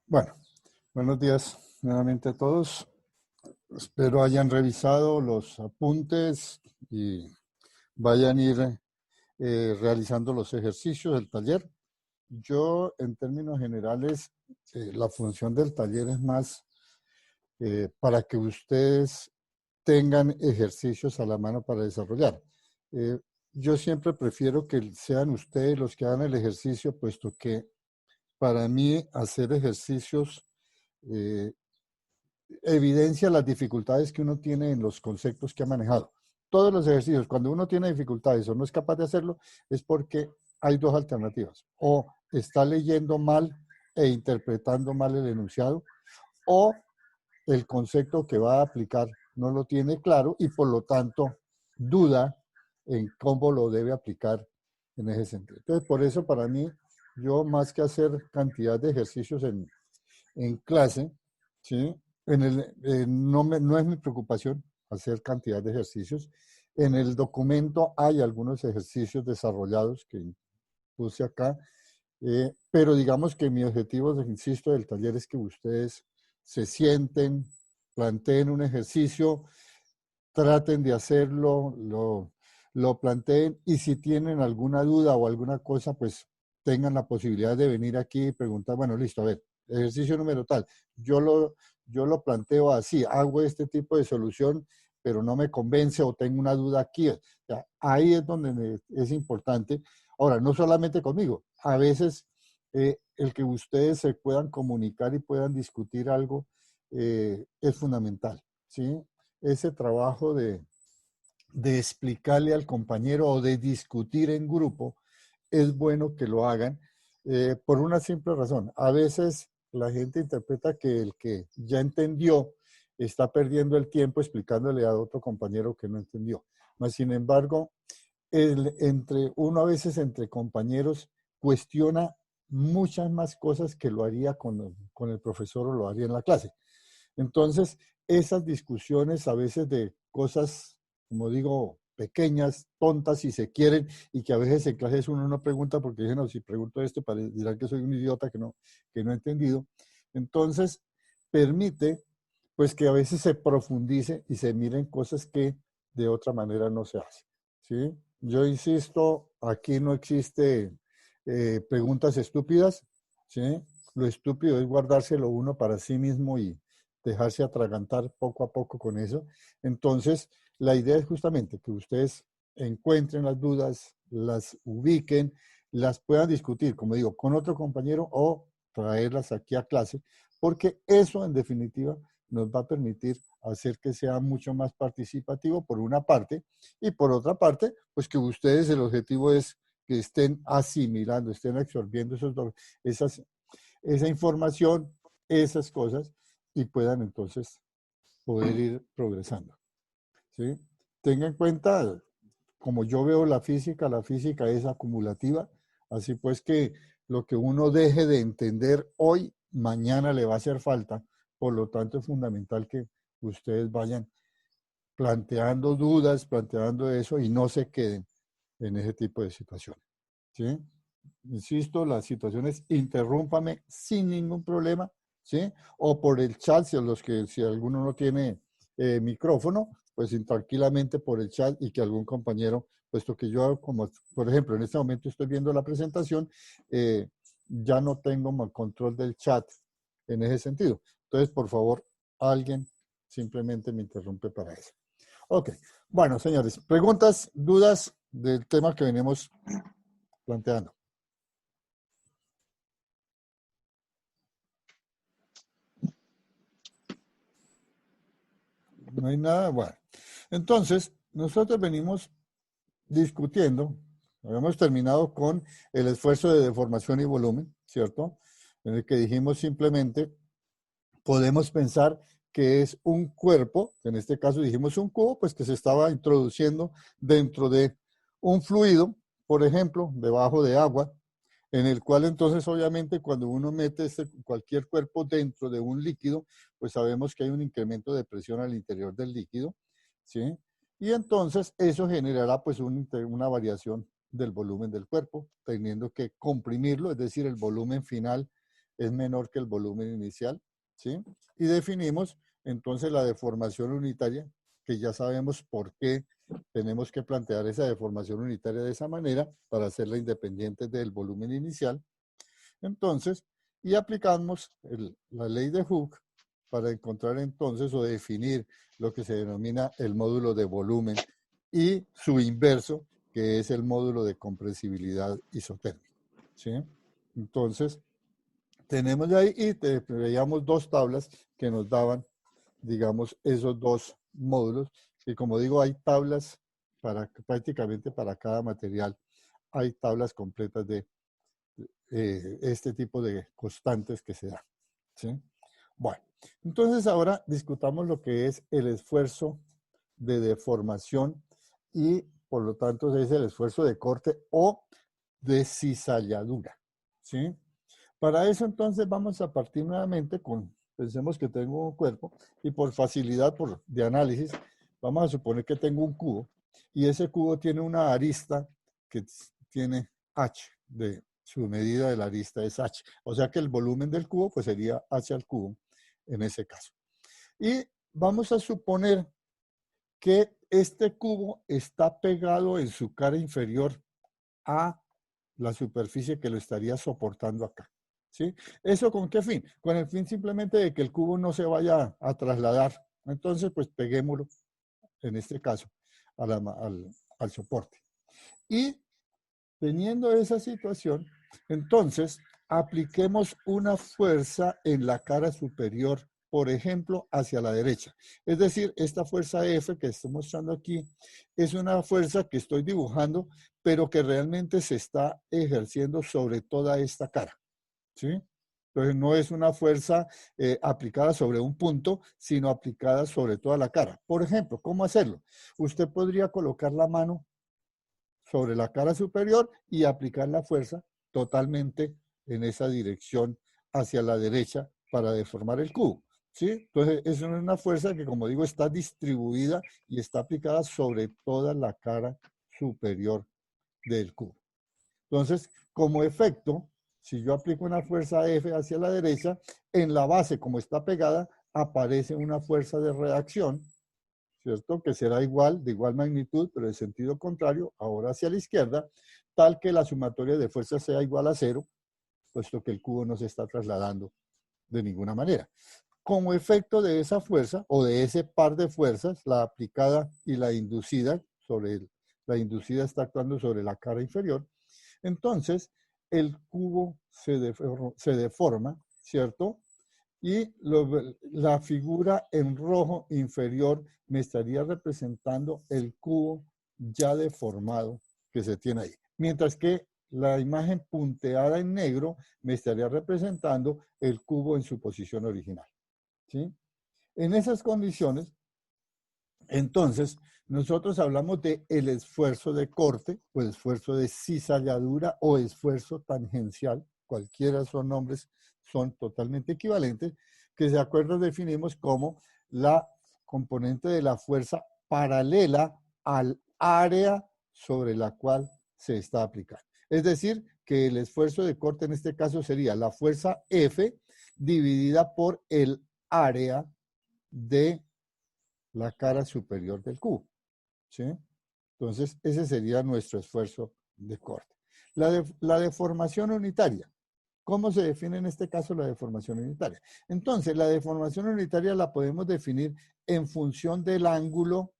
Bueno, buenos días nuevamente a todos. Espero hayan revisado los apuntes y vayan a ir realizando los ejercicios del taller. Yo, en términos generales, la función del taller es más para que ustedes tengan ejercicios a la mano para desarrollar. Eh, yo siempre prefiero que sean ustedes los que hagan el ejercicio, puesto que para mí hacer ejercicios eh, evidencia las dificultades que uno tiene en los conceptos que ha manejado. Todos los ejercicios, cuando uno tiene dificultades o no es capaz de hacerlo, es porque hay dos alternativas. O está leyendo mal e interpretando mal el enunciado, o el concepto que va a aplicar no lo tiene claro y por lo tanto duda en cómo lo debe aplicar en ese sentido. Entonces, por eso para mí, yo más que hacer cantidad de ejercicios en clase, ¿sí? No es mi preocupación hacer cantidad de ejercicios. En el documento hay algunos ejercicios desarrollados que puse acá, pero digamos que mi objetivo, insisto, del taller es que ustedes se sienten, planteen un ejercicio, traten de hacerlo, lo planteen y si tienen alguna duda o alguna cosa, pues tengan la posibilidad de venir aquí y preguntar, bueno, listo, a ver, ejercicio número tal, yo lo, yo lo planteo así, hago este tipo de solución, pero no me convence o tengo una duda aquí. O sea, ahí es donde es importante. Ahora, no solamente conmigo, a veces el que ustedes se puedan comunicar y puedan discutir algo es fundamental, ¿sí? Ese trabajo de explicarle al compañero o de discutir en grupo, es bueno que lo hagan por una simple razón. A veces la gente interpreta que el que ya entendió está perdiendo el tiempo explicándole a otro compañero que no entendió. Mas, sin embargo, uno a veces entre compañeros cuestiona muchas más cosas que lo haría con el profesor o lo haría en la clase. Entonces, esas discusiones a veces de cosas, como digo, pequeñas, tontas si se quieren, y que a veces en clases uno no pregunta porque dicen, no, si pregunto esto, dirán que soy un idiota que no he entendido. Entonces, permite pues que a veces se profundice y se miren cosas que de otra manera no se hacen. ¿Sí? Yo insisto, aquí no existe preguntas estúpidas, ¿sí? Lo estúpido es guardárselo uno para sí mismo y dejarse atragantar poco a poco con eso. Entonces, la idea es justamente que ustedes encuentren las dudas, las ubiquen, las puedan discutir, como digo, con otro compañero o traerlas aquí a clase, porque eso en definitiva nos va a permitir hacer que sea mucho más participativo por una parte y por otra parte, pues que ustedes el objetivo es que estén asimilando, estén absorbiendo esa información, esas cosas y puedan entonces poder ir progresando. ¿Sí? Tenga en cuenta, como yo veo la física es acumulativa, así pues que lo que uno deje de entender hoy, mañana le va a hacer falta, por lo tanto es fundamental que ustedes vayan planteando dudas, planteando eso y no se queden en ese tipo de situaciones. ¿Sí? Insisto, las situaciones, interrúmpame sin ningún problema, ¿sí? O por el chat, si alguno no tiene micrófono, pues tranquilamente por el chat y que algún compañero, puesto que yo, como por ejemplo, en este momento estoy viendo la presentación, ya no tengo control del chat en ese sentido. Entonces, por favor, alguien simplemente me interrumpe para eso. Ok, bueno, señores, preguntas, dudas del tema que venimos planteando. No hay nada, bueno. Entonces, nosotros venimos discutiendo, habíamos terminado con el esfuerzo de deformación y volumen, ¿cierto? En el que dijimos simplemente, podemos pensar que es un cuerpo, en este caso dijimos un cubo, pues que se estaba introduciendo dentro de un fluido, por ejemplo, debajo de agua, en el cual entonces obviamente cuando uno mete cualquier cuerpo dentro de un líquido, pues sabemos que hay un incremento de presión al interior del líquido, ¿sí? Y entonces eso generará pues una variación del volumen del cuerpo, teniendo que comprimirlo, es decir, el volumen final es menor que el volumen inicial, ¿sí? Y definimos entonces la deformación unitaria, que ya sabemos por qué tenemos que plantear esa deformación unitaria de esa manera para hacerla independiente del volumen inicial. Entonces, y aplicamos la ley de Hooke para encontrar entonces o definir lo que se denomina el módulo de volumen y su inverso, que es el módulo de compresibilidad isotérmica, ¿sí? Entonces, tenemos ahí y veíamos dos tablas que nos daban, digamos, esos dos módulos, y como digo, hay tablas prácticamente para cada material, hay tablas completas de este tipo de constantes que se dan, ¿sí? Bueno, entonces ahora discutamos lo que es el esfuerzo de deformación y por lo tanto es el esfuerzo de corte o de cizalladura, ¿sí? Para eso entonces vamos a partir nuevamente con, pensemos que tengo un cuerpo y por facilidad de análisis, vamos a suponer que tengo un cubo y ese cubo tiene una arista que tiene h, de su medida de la arista es h. O sea que el volumen del cubo pues sería h al cubo en ese caso. Y vamos a suponer que este cubo está pegado en su cara inferior a la superficie que lo estaría soportando acá, ¿sí? ¿Eso con qué fin? Con el fin simplemente de que el cubo no se vaya a trasladar. Entonces, pues peguémoslo, en este caso, al soporte. Y teniendo esa situación, entonces, apliquemos una fuerza en la cara superior, por ejemplo, hacia la derecha. Es decir, esta fuerza F que estoy mostrando aquí es una fuerza que estoy dibujando, pero que realmente se está ejerciendo sobre toda esta cara, ¿sí? Entonces, no es una fuerza aplicada sobre un punto, sino aplicada sobre toda la cara. Por ejemplo, ¿cómo hacerlo? Usted podría colocar la mano sobre la cara superior y aplicar la fuerza totalmente en esa dirección hacia la derecha para deformar el cubo, ¿sí? Entonces, es una fuerza que, como digo, está distribuida y está aplicada sobre toda la cara superior del cubo. Entonces, como efecto, si yo aplico una fuerza F hacia la derecha, en la base, como está pegada, aparece una fuerza de reacción, ¿cierto? Que será igual, de igual magnitud, pero de sentido contrario, ahora hacia la izquierda, tal que la sumatoria de fuerzas sea igual a cero, puesto que el cubo no se está trasladando de ninguna manera. Como efecto de esa fuerza, o de ese par de fuerzas, la aplicada y la inducida, la inducida está actuando sobre la cara inferior, entonces el cubo se deforma, ¿cierto? Y la figura en rojo inferior me estaría representando el cubo ya deformado que se tiene ahí. Mientras que la imagen punteada en negro me estaría representando el cubo en su posición original, ¿sí? En esas condiciones, entonces, nosotros hablamos de el esfuerzo de corte, o esfuerzo de cizalladura, o esfuerzo tangencial, cualquiera son nombres, son totalmente equivalentes, que de acuerdo definimos como la componente de la fuerza paralela al área sobre la cual se está aplicando. Es decir, que el esfuerzo de corte en este caso sería la fuerza F dividida por el área de la cara superior del cubo, ¿sí? Entonces, ese sería nuestro esfuerzo de corte. La deformación unitaria. ¿Cómo se define en este caso la deformación unitaria? Entonces, la deformación unitaria la podemos definir en función del ángulo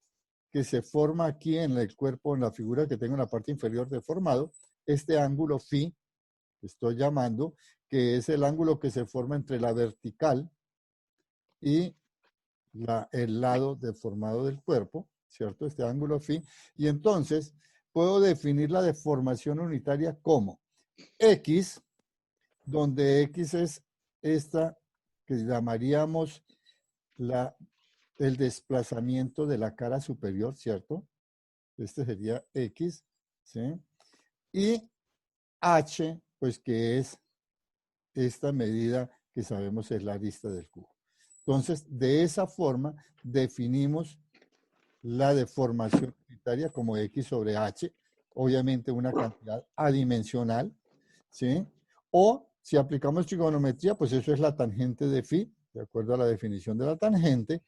que se forma aquí en el cuerpo, en la figura que tengo en la parte inferior deformado, este ángulo phi, que estoy llamando, que es el ángulo que se forma entre la vertical y el lado deformado del cuerpo, ¿cierto? Este ángulo phi. Y entonces puedo definir la deformación unitaria como X, donde X es esta que llamaríamos el desplazamiento de la cara superior, ¿cierto? Este sería X, ¿sí? Y H, pues que es esta medida que sabemos es la arista del cubo. Entonces, de esa forma definimos la deformación unitaria como X sobre H, obviamente una cantidad adimensional, ¿sí? O Si aplicamos trigonometría, pues eso es la tangente de phi, de acuerdo a la definición de la tangente.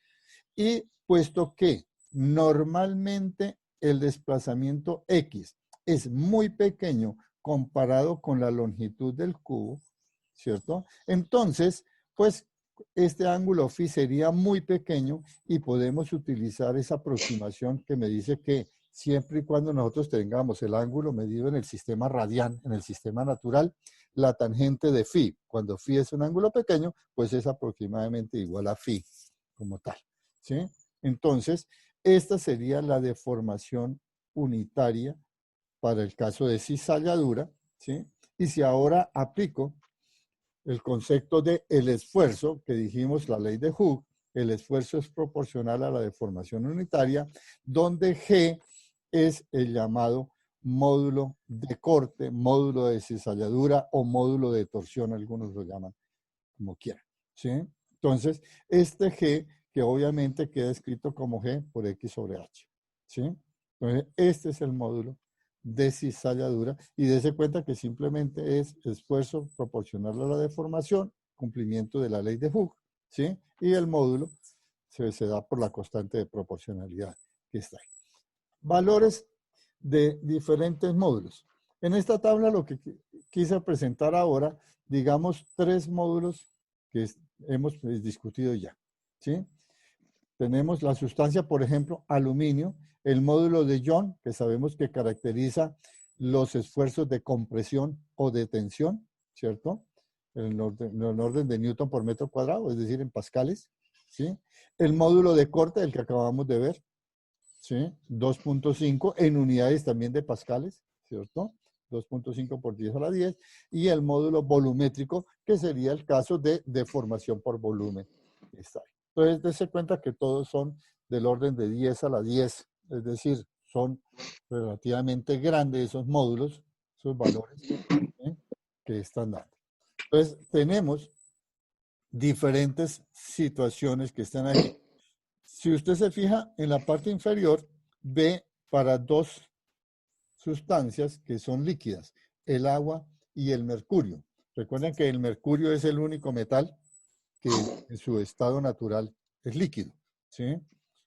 Y puesto que normalmente el desplazamiento X es muy pequeño comparado con la longitud del cubo, ¿cierto? Entonces, pues este ángulo phi sería muy pequeño y podemos utilizar esa aproximación que me dice que siempre y cuando nosotros tengamos el ángulo medido en el sistema radial, en el sistema natural, la tangente de phi, cuando phi es un ángulo pequeño, pues es aproximadamente igual a phi como tal, ¿sí? Entonces, esta sería la deformación unitaria para el caso de cizalladura, ¿sí? Y si ahora aplico el concepto de el esfuerzo, que dijimos la ley de Hooke, el esfuerzo es proporcional a la deformación unitaria, donde G es el llamado módulo de corte, módulo de cizalladura o módulo de torsión, algunos lo llaman como quieran, ¿sí? Entonces, este G, que obviamente queda escrito como G por X sobre H, ¿sí? Entonces, este es el módulo de cizalladura y dése cuenta que simplemente es esfuerzo proporcional a la deformación, cumplimiento de la ley de Hooke, ¿sí? Y el módulo se da por la constante de proporcionalidad que está ahí. Valores de diferentes módulos. En esta tabla lo que quise presentar ahora, digamos, 3 módulos que hemos discutido ya, ¿sí? Tenemos la sustancia, por ejemplo, aluminio, el módulo de Young, que sabemos que caracteriza los esfuerzos de compresión o de tensión, ¿cierto? En el orden de Newton por metro cuadrado, es decir, en pascales, ¿sí? El módulo de corte, el que acabamos de ver, ¿sí? 2.5 en unidades también de pascales, ¿cierto? 2.5 por 10 a la 10. Y el módulo volumétrico, que sería el caso de deformación por volumen. Está ahí. Entonces, dése cuenta que todos son del orden de 10 a la 10, es decir, son relativamente grandes esos módulos, esos valores, ¿sí? Que están dando. Entonces, tenemos diferentes situaciones que están aquí. Si usted se fija en la parte inferior, ve para 2 sustancias que son líquidas, el agua y el mercurio. Recuerden que el mercurio es el único metal que en su estado natural es líquido, ¿sí?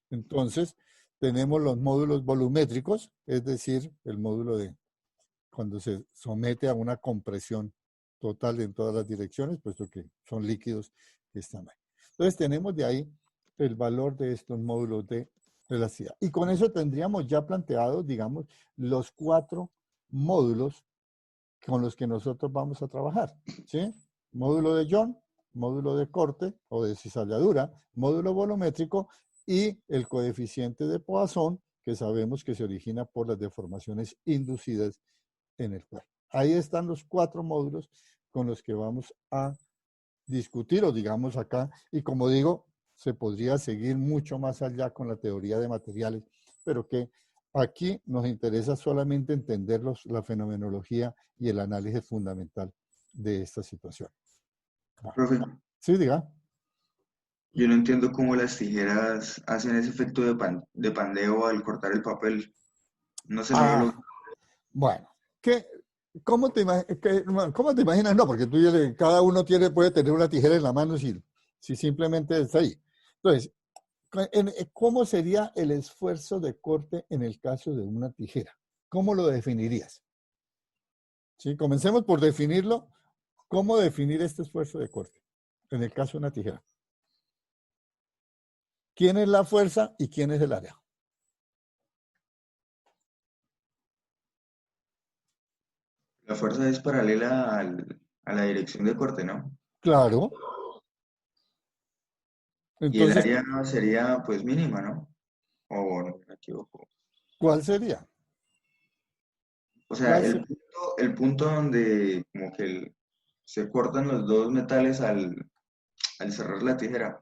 Entonces, tenemos los módulos volumétricos, es decir, el módulo de cuando se somete a una compresión total en todas las direcciones, puesto que son líquidos que están ahí. Entonces, tenemos de ahí el valor de estos módulos de elasticidad. Y con eso tendríamos ya planteados, digamos, los 4 módulos con los que nosotros vamos a trabajar, ¿sí? Módulo de Young, módulo de corte o de cizalladura, módulo volumétrico y el coeficiente de Poisson, que sabemos que se origina por las deformaciones inducidas en el cuerpo. Ahí están los 4 módulos con los que vamos a discutir, o digamos acá, y como digo, se podría seguir mucho más allá con la teoría de materiales, pero que aquí nos interesa solamente entender la fenomenología y el análisis fundamental de esta situación. Bueno, Profe, sí, diga. yo no entiendo cómo las tijeras hacen ese efecto de pandeo al cortar el papel. No sé, no lo Ah, logro. bueno, ¿cómo te imaginas? No, porque tú cada uno puede tener una tijera en la mano si simplemente está ahí. Entonces, ¿cómo sería el esfuerzo de corte en el caso de una tijera? ¿Cómo lo definirías? ¿Sí? Comencemos por definirlo. ¿Cómo definir este esfuerzo de corte en el caso de una tijera? ¿Quién es la fuerza y quién es el área? La fuerza es paralela a la dirección de corte, ¿no? Claro. Y el Entonces, área sería pues mínima, ¿no? O no me equivoco. ¿cuál sería? O sea, ¿Cuál se- el punto donde como que se cortan los dos metales al cerrar la tijera.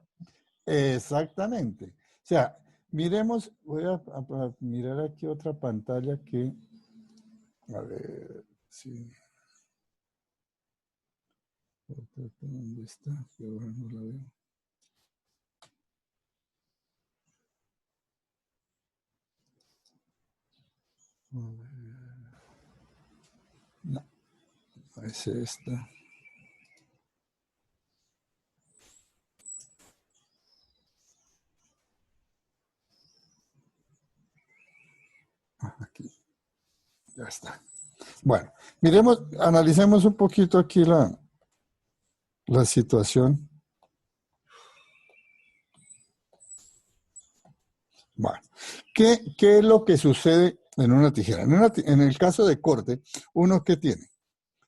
Exactamente. O sea, miremos, voy a mirar aquí otra pantalla que, a ver, sí. ¿Dónde está? Que ahora no la veo. A ver, no, es esta. aquí, ya está. Bueno, miremos, analicemos un poquito aquí la situación. Bueno, ¿qué es lo que sucede en una tijera? En el caso de corte, ¿uno qué tiene?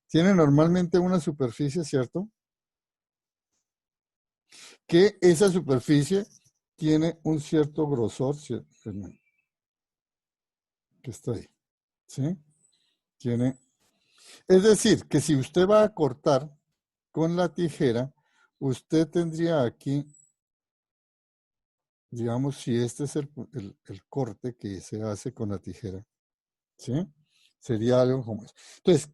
Tiene normalmente una superficie, ¿cierto? Que esa superficie tiene un cierto grosor, que está ahí, ¿sí? Es decir, que si usted va a cortar con la tijera, usted tendría aquí, digamos, si este es el corte que se hace con la tijera, ¿sí? Sería algo como eso. Entonces,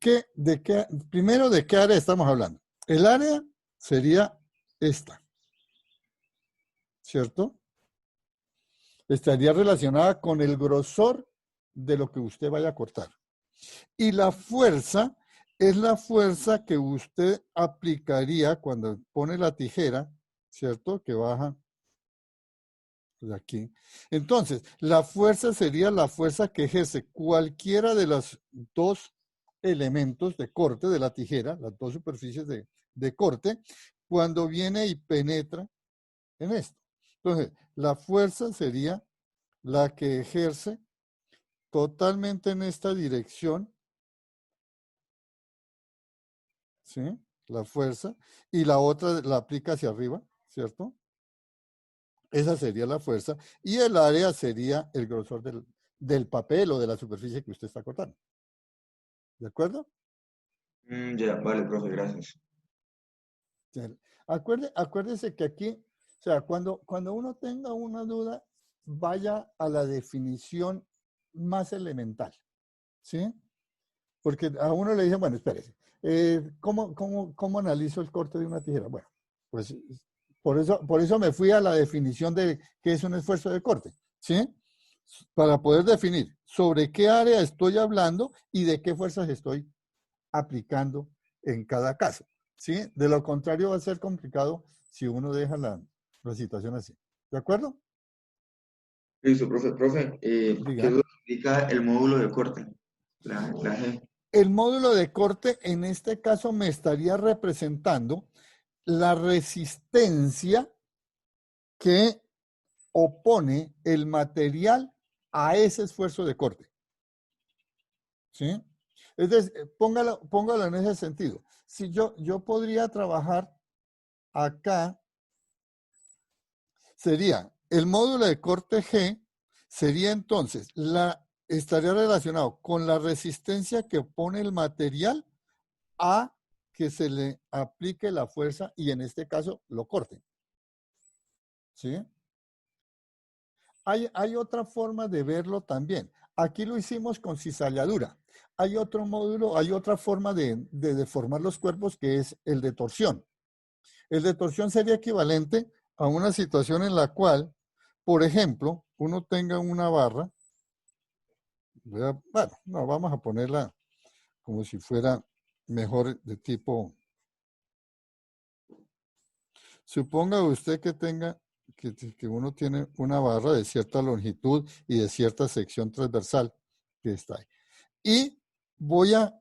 primero, ¿de qué área estamos hablando? El área sería esta, ¿cierto? Estaría relacionada con el grosor de lo que usted vaya a cortar. Y la fuerza es la fuerza que usted aplicaría cuando pone la tijera, ¿cierto? Que baja de aquí. Entonces, la fuerza sería la fuerza que ejerce cualquiera de los dos elementos de corte de la tijera, las dos superficies de corte, cuando viene y penetra en esto. Entonces, la fuerza sería la que ejerce totalmente en esta dirección, ¿sí? La fuerza, y la otra la aplica hacia arriba, ¿cierto? Esa sería la fuerza, y el área sería el grosor del papel o de la superficie que usted está cortando. ¿De acuerdo? Ya, vale, profe, gracias. Acuérdese que aquí, o sea, cuando uno tenga una duda, vaya a la definición más elemental, ¿sí? Porque a uno le dicen, bueno, espérese, ¿cómo analizo el corte de una tijera? Bueno, pues por eso me fui a la definición de qué es un esfuerzo de corte, ¿sí? Para poder definir sobre qué área estoy hablando y de qué fuerzas estoy aplicando en cada caso, ¿sí? De lo contrario va a ser complicado si uno deja la situación así. ¿De acuerdo? Listo, profe. Profe, ¿qué es Diga. lo que indica el módulo de corte? La G. El módulo de corte en este caso me estaría representando la resistencia que opone el material a ese esfuerzo de corte. ¿Sí? Es decir, póngalo en ese sentido. Si yo podría trabajar acá, sería el módulo de corte G, sería entonces, estaría relacionado con la resistencia que opone el material a que se le aplique la fuerza y en este caso lo corte. ¿Sí? Hay otra forma de verlo también. Aquí lo hicimos con cizalladura. Hay otro módulo, hay otra forma de deformar los cuerpos que es el de torsión. El de torsión sería equivalente a una situación en la cual, por ejemplo, uno tenga una barra. Bueno, no, vamos a ponerla como si fuera mejor de tipo. Suponga usted que tenga, que uno tiene una barra de cierta longitud y de cierta sección transversal que está ahí. Y voy a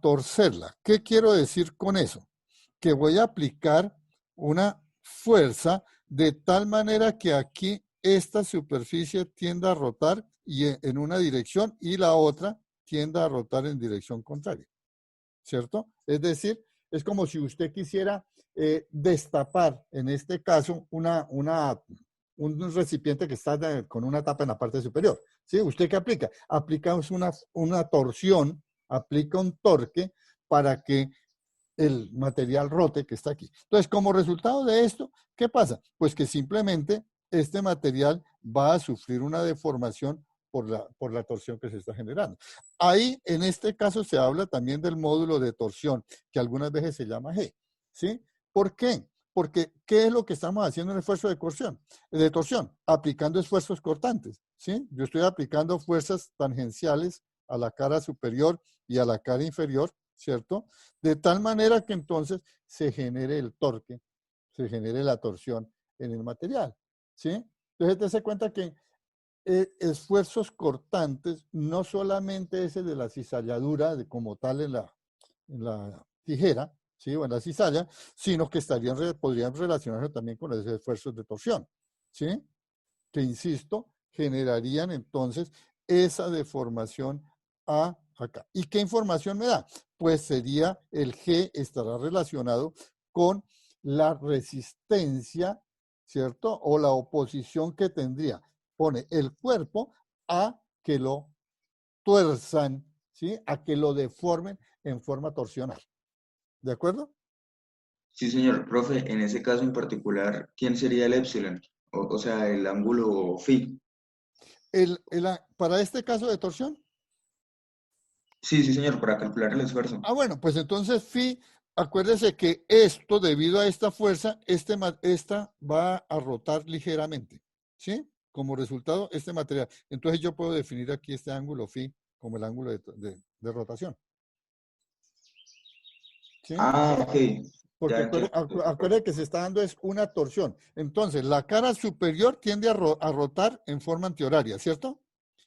torcerla. ¿Qué quiero decir con eso? Que voy a aplicar una fuerza de tal manera que aquí esta superficie tienda a rotar y en una dirección y la otra tienda a rotar en dirección contraria. ¿Cierto? Es decir, es como si usted quisiera destapar, en este caso, un recipiente que está con una tapa en la parte superior. ¿Sí? ¿Usted qué aplica? Aplica una torsión, aplica un torque para que el material rote que está aquí. Entonces, como resultado de esto, ¿qué pasa? Pues que simplemente este material va a sufrir una deformación por la torsión que se está generando. Ahí, en este caso, se habla también del módulo de torsión, que algunas veces se llama G. ¿Sí? ¿Por qué? Porque, ¿qué es lo que estamos haciendo en el esfuerzo de torsión? Aplicando esfuerzos cortantes. ¿Sí? Yo estoy aplicando fuerzas tangenciales a la cara superior y a la cara inferior, ¿cierto? De tal manera que entonces se genere el torque, se genere la torsión en el material, ¿sí? Entonces, te das cuenta que esfuerzos cortantes, no solamente ese de la cizalladura de, como tal en la tijera, ¿sí? O en la cizalla, sino que podrían relacionarse también con los esfuerzos de torsión, ¿sí? Que, insisto, generarían entonces esa deformación a acá. ¿Y qué información me da? Pues sería el G estará relacionado con la resistencia, ¿cierto? O la oposición que tendría, pone el cuerpo a que lo tuerzan, ¿sí? A que lo deformen en forma torsional. ¿De acuerdo? Sí, señor. Profe, en ese caso en particular, ¿quién sería el épsilon? O sea, el ángulo phi. Para este caso de torsión, Sí, sí, señor, para calcular el esfuerzo. bueno, pues entonces phi, acuérdese que esto, debido a esta fuerza, esta va a rotar ligeramente, ¿sí? Como resultado, este material. Entonces yo puedo definir aquí este ángulo phi como el ángulo de rotación, ¿sí? Ah, ok. Porque Ya entiendo. acuérdate que se está dando es una torsión. Entonces, la cara superior tiende a rotar en forma antihoraria, ¿cierto?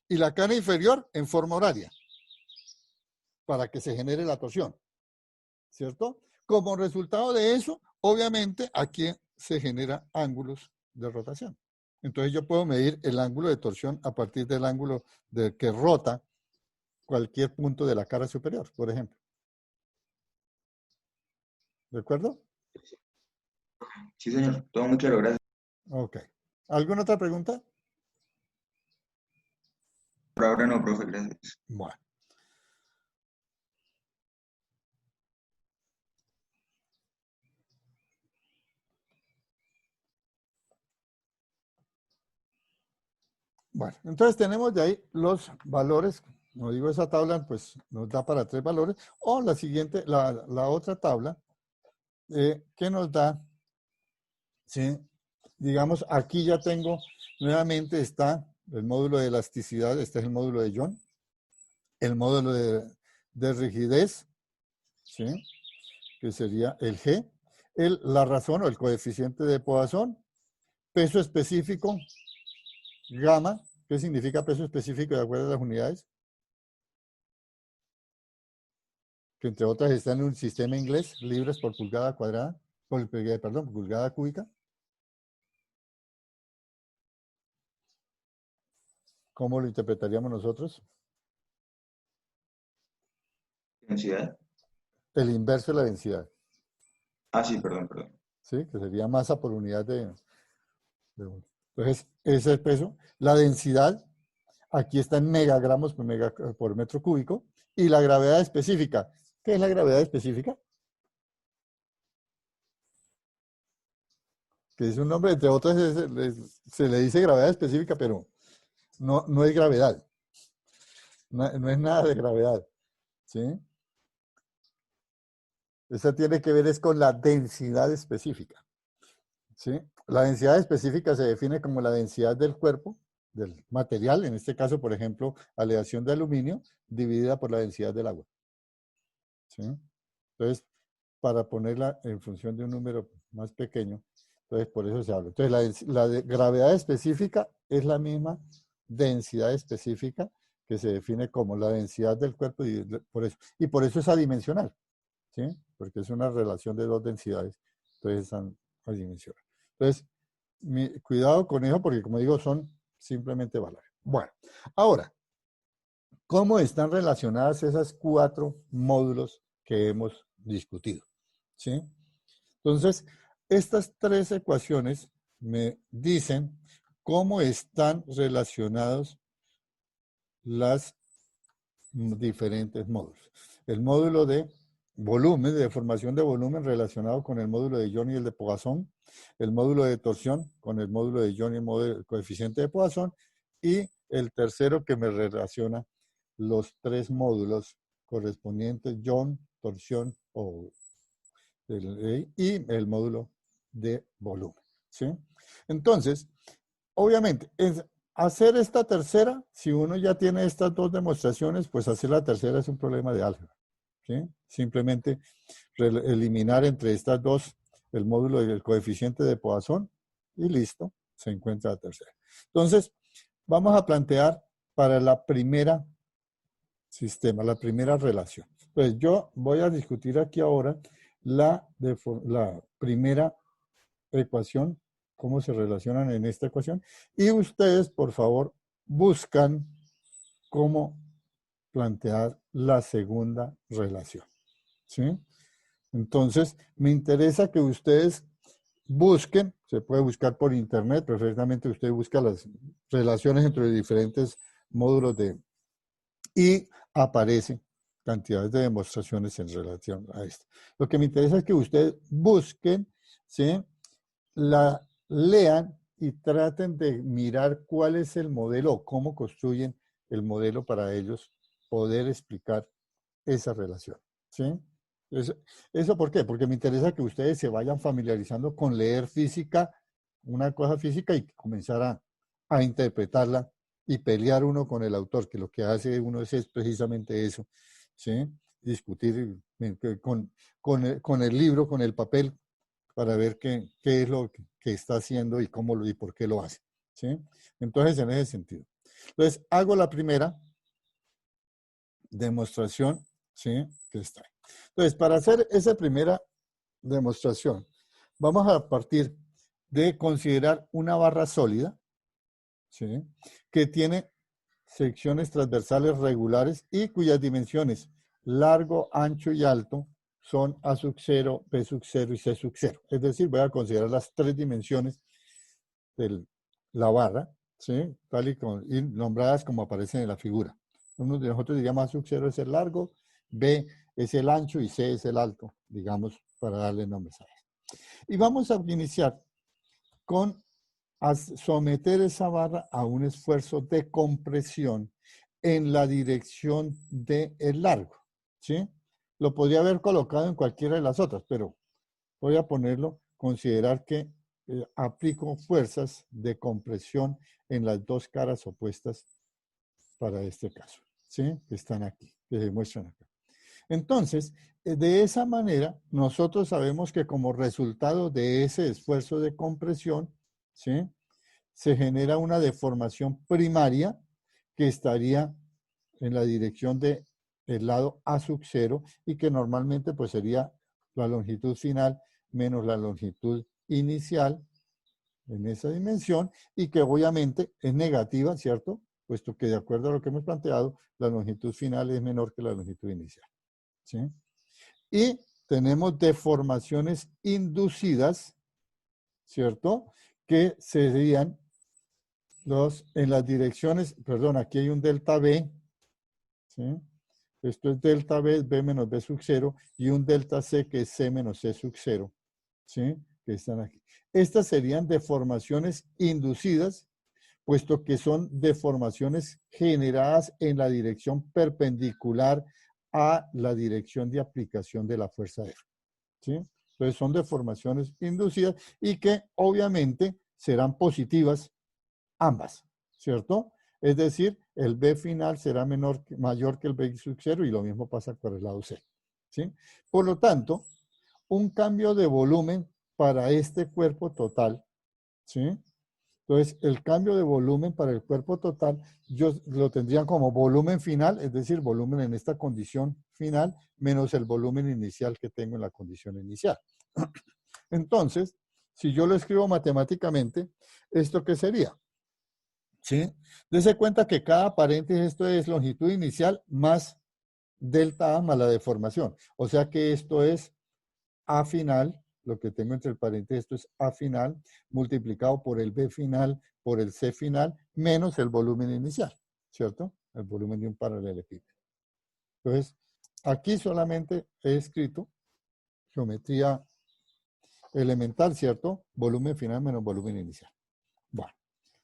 Y la cara inferior en forma horaria, para que se genere la torsión. ¿Cierto? Como resultado de eso, obviamente aquí se generan ángulos de rotación. Entonces yo puedo medir el ángulo de torsión a partir del ángulo de que rota cualquier punto de la cara superior, por ejemplo. ¿De acuerdo? Sí, señor. Todo muy claro, gracias. Ok. ¿Alguna otra pregunta? Por ahora no, profe, gracias. Bueno. Bueno, entonces tenemos de ahí los valores. No digo esa tabla, pues nos da para 3 valores. O la siguiente, la otra tabla, que nos da, ¿sí? Digamos, aquí ya tengo, nuevamente está el módulo de elasticidad, este es el módulo de Yohn, el módulo de rigidez, ¿sí? Que sería el G, la razón o el coeficiente de Poisson, peso específico, gamma, ¿qué significa peso específico de acuerdo a las unidades? Que entre otras están en un sistema inglés, libras por pulgada cuadrada, perdón, pulgada cúbica. ¿Cómo lo interpretaríamos nosotros? ¿Densidad? El inverso de la densidad, Ah, sí, perdón, perdón. ¿sí? Que sería masa por unidad entonces, ese es el peso. La densidad, aquí está en megagramos por metro cúbico. Y la gravedad específica. ¿Qué es la gravedad específica? Que es un nombre, entre otras, se le dice gravedad específica, pero no es gravedad. No es nada de gravedad. ¿Sí? Esa tiene que ver es con la densidad específica. ¿Sí? La densidad específica se define como la densidad del cuerpo, del material, en este caso, por ejemplo, aleación de aluminio, dividida por la densidad del agua. ¿Sí? Entonces, para ponerla en función de un número más pequeño, entonces por eso se habla. Entonces, gravedad específica es la misma densidad específica que se define como la densidad del cuerpo y por eso es adimensional, ¿sí? Porque es una relación de dos densidades, entonces es adimensional. Entonces, cuidado con eso porque, como digo, son simplemente valores. Bueno, ahora, ¿cómo están relacionadas esas 4 módulos que hemos discutido? ¿Sí? Entonces, estas 3 ecuaciones me dicen cómo están relacionados los diferentes módulos. El módulo de volumen, de formación de volumen relacionado con el módulo de Yohn y el de Poisson, el módulo de torsión con el módulo de Yohn y el coeficiente de Poisson, y el tercero que me relaciona los 3 módulos correspondientes, Yohn, torsión y el módulo de volumen. ¿Sí? Entonces, obviamente, hacer esta tercera, si uno ya tiene estas 2 demostraciones, pues hacer la tercera es un problema de álgebra. ¿Sí? Simplemente eliminar entre estas 2 el módulo del coeficiente de Poisson y listo, se encuentra la tercera. Entonces, Vamos a plantear para la primera sistema, la primera relación. Entonces, yo voy a discutir aquí ahora la primera ecuación, cómo se relacionan en esta ecuación, y ustedes, por favor, buscan cómo plantear la segunda relación, ¿sí? Entonces, me interesa que ustedes busquen, se puede buscar por internet, perfectamente usted busca las relaciones entre diferentes módulos y aparecen cantidades de demostraciones en relación a esto. Lo que me interesa es que ustedes busquen, ¿sí? La lean y traten de mirar cuál es el modelo, cómo construyen el modelo para ellos poder explicar esa relación, ¿sí? ¿Eso por qué? Porque me interesa que ustedes se vayan familiarizando con leer física, una cosa física, y comenzar a interpretarla y pelear uno con el autor, que lo que hace uno es precisamente eso, ¿sí? Discutir con el libro, con el papel, para ver qué es lo que está haciendo y cómo y por qué lo hace, ¿sí? Entonces, en ese sentido. Entonces, hago la primera demostración, ¿sí? Que está ahí. Entonces, para hacer esa primera demostración, vamos a partir de considerar una barra sólida, ¿sí? Que tiene secciones transversales regulares y cuyas dimensiones largo, ancho y alto son A sub 0, B sub 0 y C sub 0. Es decir, voy a considerar las tres dimensiones de la barra, ¿sí? Tal y nombradas como aparecen en la figura. Uno de nosotros diríamos A sub 0 es el largo, B es el ancho y C es el alto, digamos, para darle nombres a eso. Y vamos a iniciar con someter esa barra a un esfuerzo de compresión en la dirección del largo, ¿sí? Lo podría haber colocado en cualquiera de las otras, pero voy a ponerlo, considerar que aplico fuerzas de compresión en las dos caras opuestas para este caso, ¿sí? Que están aquí, que se muestran acá. Entonces, de esa manera, nosotros sabemos que como resultado de ese esfuerzo de compresión, ¿sí? Se genera una deformación primaria que estaría en la dirección del lado A sub 0 y que normalmente pues sería la longitud final menos la longitud inicial en esa dimensión y que obviamente es negativa, ¿cierto? Puesto que de acuerdo a lo que hemos planteado, la longitud final es menor que la longitud inicial, ¿sí? Y tenemos deformaciones inducidas, ¿cierto? Que serían en las direcciones, perdón, aquí hay un delta B, ¿sí? Esto es delta B, es B menos B sub 0, y un delta C que es C menos C sub 0, ¿sí? Que están aquí. Estas serían deformaciones inducidas, puesto que son deformaciones generadas en la dirección perpendicular a la dirección de aplicación de la fuerza F, ¿sí? Entonces son deformaciones inducidas y que obviamente serán positivas ambas, ¿cierto? Es decir, el B final será mayor que el B sub 0 y lo mismo pasa por el lado C, ¿sí? Por lo tanto, un cambio de volumen para este cuerpo total, ¿sí? Entonces, el cambio de volumen para el cuerpo total, yo lo tendría como volumen final, es decir, volumen en esta condición final, menos el volumen inicial que tengo en la condición inicial. Entonces, si yo lo escribo matemáticamente, ¿esto qué sería? ¿Sí? Dese cuenta que cada paréntesis, esto es longitud inicial más delta A más la deformación. O sea que esto es A final, lo que tengo entre el paréntesis, esto es A final, multiplicado por el B final, por el C final, menos el volumen inicial, ¿cierto? El volumen de un paralelepípedo. Entonces, aquí solamente he escrito geometría elemental, ¿cierto? Volumen final menos volumen inicial. Bueno,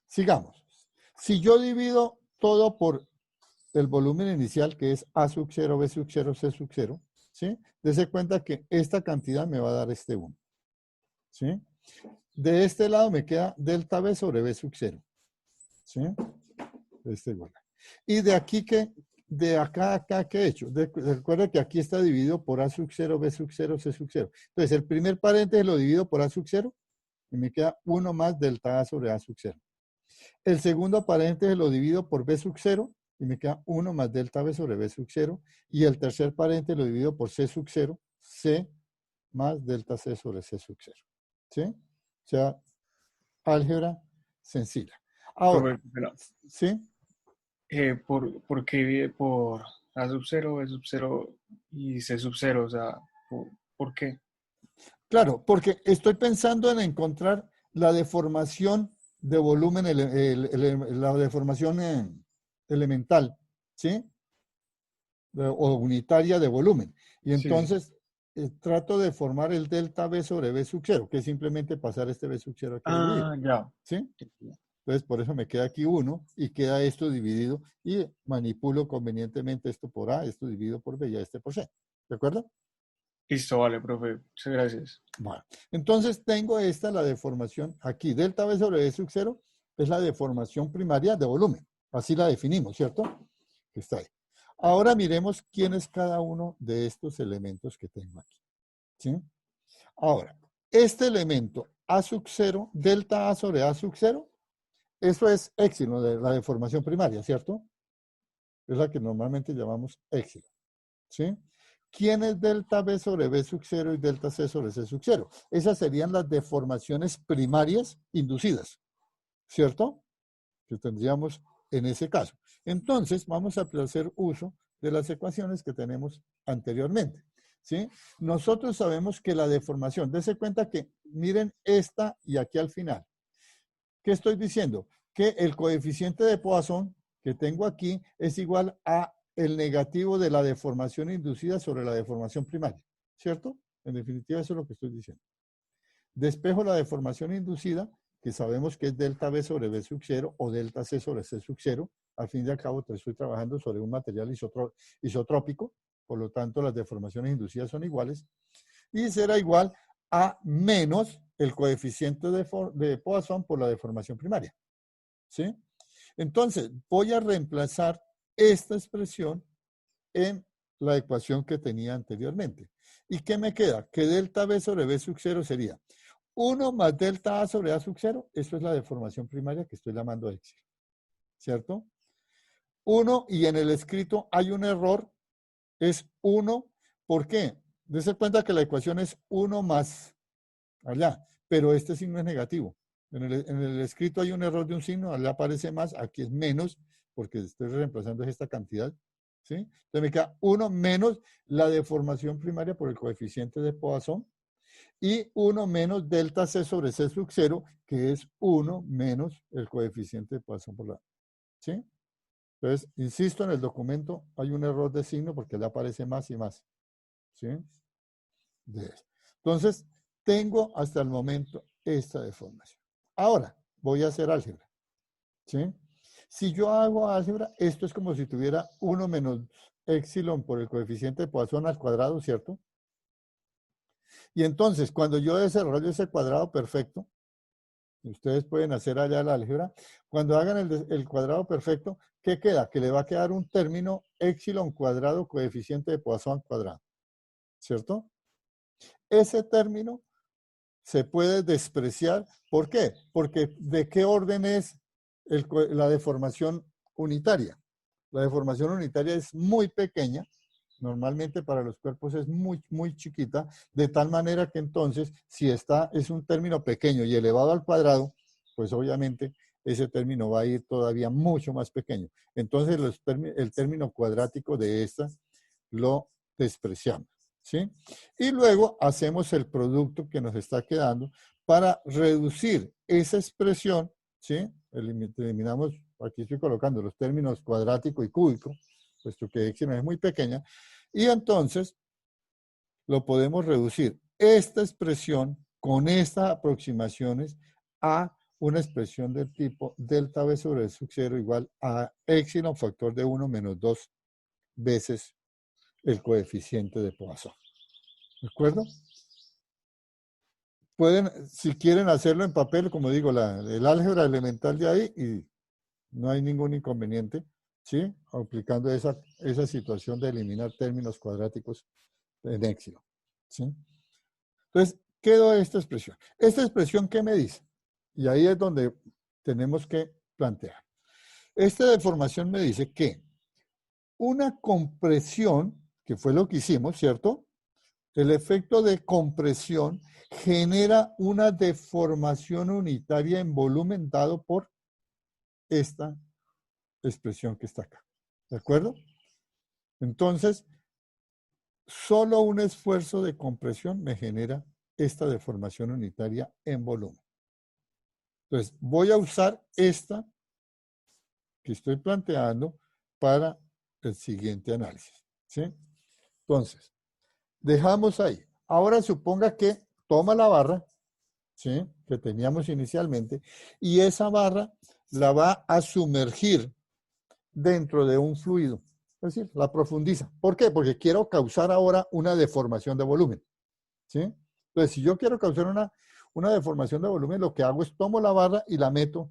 sigamos. Si yo divido todo por el volumen inicial, que es A sub 0, B sub 0, C sub 0, ¿sí? Dese cuenta que esta cantidad me va a dar este 1, ¿sí? De este lado me queda delta B sobre B sub 0, ¿sí? Igual. Y de aquí de acá a acá, ¿qué he hecho? Recuerda que aquí está dividido por A sub 0, B sub 0, C sub 0. Entonces, el primer paréntesis lo divido por A sub 0 y me queda 1 más delta A sobre A sub 0. El segundo paréntesis lo divido por b sub 0 y me queda 1 más delta b sobre b sub 0. Y el tercer paréntesis lo divido por c sub 0, c más delta c sobre c sub 0. ¿Sí? O sea, álgebra sencilla. Ahora, Profe, pero, ¿sí? ¿por qué divide por A sub 0, B sub 0 y C sub 0? O sea, ¿por qué? Claro, porque estoy pensando en encontrar la deformación de volumen, la deformación elemental, ¿sí? O unitaria de volumen. Y Sí, sí. entonces trato de formar el delta B sobre B sub 0, que es simplemente pasar este B sub 0 aquí a dividir, Ah, ya. ¿sí? Entonces, por eso me queda aquí 1 y queda esto dividido y manipulo convenientemente esto por A, esto dividido por B y a este por C. ¿De acuerdo? Listo, vale, profe. Muchas gracias. Bueno, entonces tengo esta, la deformación aquí. Delta B sobre B sub 0 es la deformación primaria de volumen. Así la definimos, ¿cierto? Que está ahí. Ahora miremos quién es cada uno de estos elementos que tengo aquí. ¿Sí? Ahora, este elemento A sub 0, delta A sobre A sub 0, eso es éxilo de la deformación primaria, ¿cierto? Es la que normalmente llamamos éxilo. ¿Sí? ¿Quién es delta B sobre B sub 0 y delta C sobre C sub 0? Esas serían las deformaciones primarias inducidas, ¿cierto? Que tendríamos en ese caso. Entonces, vamos a hacer uso de las ecuaciones que tenemos anteriormente, ¿sí? Nosotros sabemos que la deformación, dése cuenta que, miren esta y aquí al final. ¿Qué estoy diciendo? Que el coeficiente de Poisson que tengo aquí es igual a el negativo de la deformación inducida sobre la deformación primaria, ¿cierto? En definitiva, eso es lo que estoy diciendo. Despejo la deformación inducida, que sabemos que es delta B sobre B sub 0 o delta C sobre C sub 0. Al fin y al cabo, estoy trabajando sobre un material isotrópico, por lo tanto, las deformaciones inducidas son iguales. Y será igual a menos el coeficiente de Poisson por la deformación primaria. ¿Sí? Entonces, voy a reemplazar esta expresión en la ecuación que tenía anteriormente. ¿Y qué me queda? Que delta B sobre B sub 0 sería 1 más delta A sobre A sub 0. Eso es la deformación primaria que estoy llamando éxito. ¿Cierto? 1 y en el escrito hay un error. Es 1. ¿Por qué? Dese cuenta que la ecuación es 1 más allá, pero este signo es negativo. En el escrito hay un error de un signo, allá aparece más, aquí es menos, porque estoy reemplazando esta cantidad. ¿Sí? Entonces me queda 1 menos la deformación primaria por el coeficiente de Poisson y 1 menos delta C sobre C sub 0, que es 1 menos el coeficiente de Poisson por la... ¿Sí? Entonces, insisto, en el documento hay un error de signo porque le aparece más y más. ¿Sí? Entonces, tengo hasta el momento esta deformación. Ahora, voy a hacer álgebra. ¿Sí? Si yo hago álgebra, esto es como si tuviera 1 menos epsilon por el coeficiente de Poisson al cuadrado, ¿cierto? Y entonces, cuando yo desarrollo ese cuadrado perfecto, ustedes pueden hacer allá el álgebra, cuando hagan el cuadrado perfecto, ¿qué queda? Que le va a quedar un término epsilon cuadrado coeficiente de Poisson al cuadrado, ¿cierto? Ese término se puede despreciar. ¿Por qué? Porque ¿de qué orden es la deformación unitaria? La deformación unitaria es muy pequeña, normalmente para los cuerpos es muy, muy chiquita, de tal manera que entonces, si es un término pequeño y elevado al cuadrado, pues obviamente ese término va a ir todavía mucho más pequeño. Entonces el término cuadrático de esta lo despreciamos. ¿Sí? Y luego hacemos el producto que nos está quedando para reducir esa expresión, ¿sí? Eliminamos, aquí estoy colocando los términos cuadrático y cúbico, puesto que x no es muy pequeña, y entonces lo podemos reducir esta expresión con estas aproximaciones a una expresión del tipo delta b sobre sub 0 igual a epsilon factor de 1 menos 2 veces el coeficiente de Poisson. ¿De acuerdo? Pueden, si quieren hacerlo en papel, como digo, el álgebra elemental de ahí y no hay ningún inconveniente, ¿sí? Aplicando esa situación de eliminar términos cuadráticos en éxito, ¿sí? Entonces, quedó esta expresión. ¿Esta expresión qué me dice? Y ahí es donde tenemos que plantear. Esta deformación me dice que una compresión, que fue lo que hicimos, ¿cierto? El efecto de compresión genera una deformación unitaria en volumen dado por esta expresión que está acá. ¿De acuerdo? Entonces, solo un esfuerzo de compresión me genera esta deformación unitaria en volumen. Entonces, voy a usar esta que estoy planteando para el siguiente análisis, ¿sí? Entonces, dejamos ahí. Ahora suponga que toma la barra, ¿sí?, que teníamos inicialmente, y esa barra la va a sumergir dentro de un fluido. Es decir, la profundiza. ¿Por qué? Porque quiero causar ahora una deformación de volumen, ¿sí? Entonces, si yo quiero causar una deformación de volumen, lo que hago es tomo la barra y la meto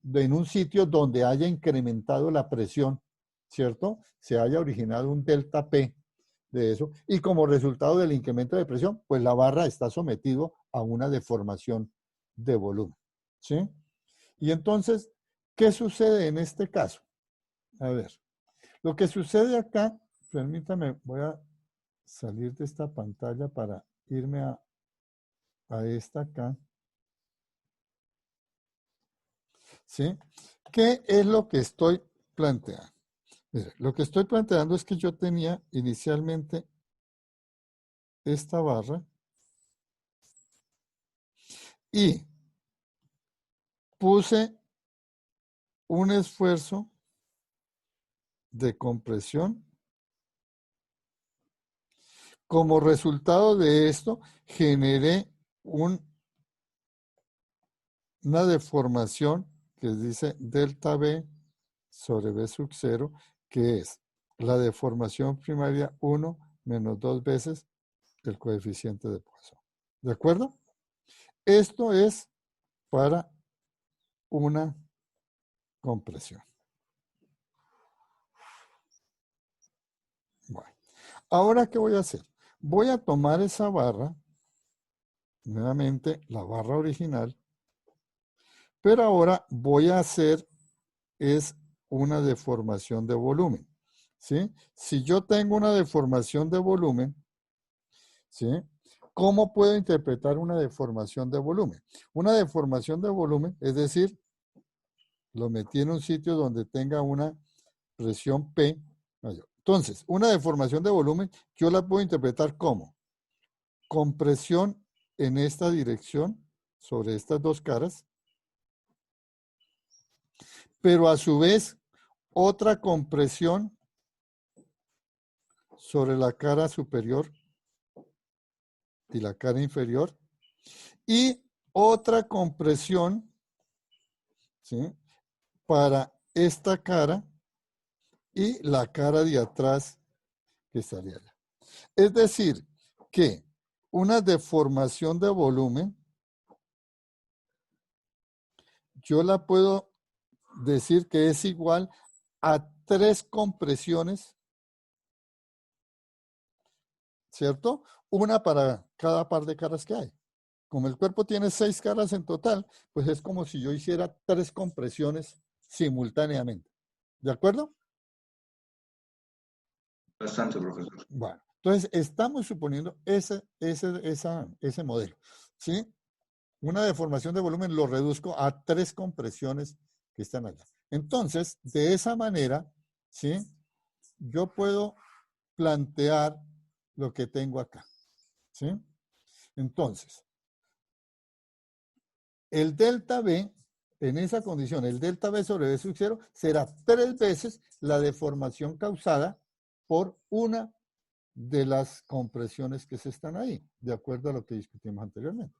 en un sitio donde haya incrementado la presión, ¿cierto? Se haya originado un delta P de eso, y como resultado del incremento de presión, pues la barra está sometido a una deformación de volumen, ¿sí? Y entonces, ¿qué sucede en este caso? A ver, lo que sucede acá, permítame, voy a salir de esta pantalla para irme a esta acá, ¿sí? ¿Qué es lo que estoy planteando? Mire, lo que estoy planteando es que yo tenía inicialmente esta barra y puse un esfuerzo de compresión. Como resultado de esto, generé una deformación que dice delta B sobre B sub 0, que es la deformación primaria 1 menos 2 veces el coeficiente de Poisson. ¿De acuerdo? Esto es para una compresión. Bueno, ahora, ¿qué voy a hacer? Voy a tomar esa barra, nuevamente la barra original, pero ahora voy a hacer es una deformación de volumen, ¿sí? Si yo tengo una deformación de volumen, ¿sí?, ¿cómo puedo interpretar una deformación de volumen? Una deformación de volumen, es decir, lo metí en un sitio donde tenga una presión P mayor. Entonces, una deformación de volumen, yo la puedo interpretar como compresión en esta dirección sobre estas dos caras, pero a su vez otra compresión sobre la cara superior y la cara inferior, y otra compresión, ¿sí?, para esta cara y la cara de atrás que estaría allá. Es decir, que una deformación de volumen, yo la puedo decir que es igual a 3 compresiones, ¿cierto? Una para cada par de caras que hay. Como el cuerpo tiene 6 caras en total, pues es como si yo hiciera 3 compresiones simultáneamente. ¿De acuerdo? Bastante, profesor. Bueno, entonces estamos suponiendo ese modelo, ¿sí? Una deformación de volumen lo reduzco a 3 compresiones que están allá. Entonces, de esa manera, ¿sí?, yo puedo plantear lo que tengo acá, ¿sí? Entonces, el delta B, en esa condición, el delta B sobre B sub 0 será 3 veces la deformación causada por una de las compresiones que se están ahí, de acuerdo a lo que discutimos anteriormente.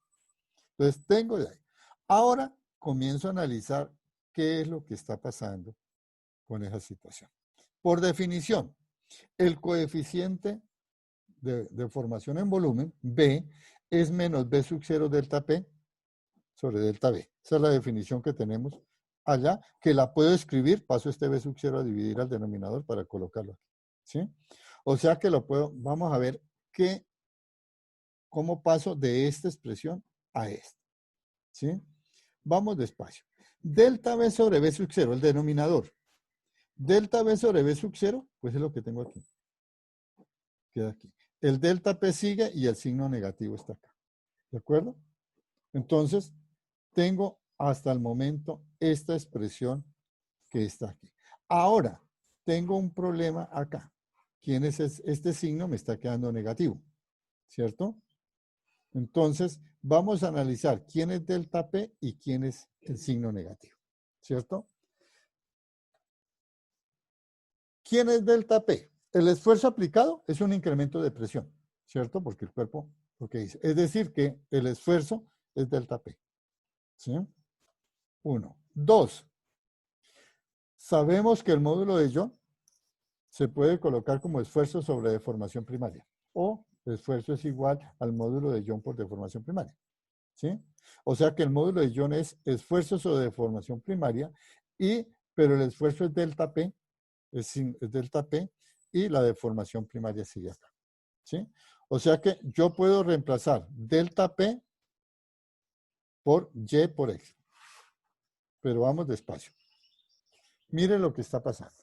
Entonces, tengo de ahí. Ahora comienzo a analizar qué es lo que está pasando con esa situación. Por definición, el coeficiente de formación en volumen, B, es menos B sub 0 delta P sobre delta B. Esa es la definición que tenemos allá, que la puedo escribir, paso este B sub 0 a dividir al denominador para colocarlo aquí, ¿sí? O sea que lo puedo, vamos a ver cómo paso de esta expresión a esta, ¿sí? Vamos despacio. Delta B sobre B sub 0, el denominador. Delta B sobre B sub 0, pues es lo que tengo aquí. Queda aquí. El delta P sigue y el signo negativo está acá. ¿De acuerdo? Entonces, tengo hasta el momento esta expresión que está aquí. Ahora, tengo un problema acá. ¿Quién es este signo? Me está quedando negativo, ¿cierto? Entonces, vamos a analizar quién es delta P y quién es el signo negativo, ¿cierto? ¿Quién es delta P? El esfuerzo aplicado es un incremento de presión, ¿cierto? Porque el cuerpo, lo que dice. Es decir, que el esfuerzo es delta P, ¿sí? 1. 2. Sabemos que el módulo de Young se puede colocar como esfuerzo sobre deformación primaria. O esfuerzo es igual al módulo de Young por deformación primaria, ¿sí? O sea que el módulo de Young es esfuerzo sobre deformación primaria, pero el esfuerzo es delta P, es delta P, y la deformación primaria sigue acá, ¿sí? O sea que yo puedo reemplazar delta P por Y por X. Pero vamos despacio. Mire lo que está pasando.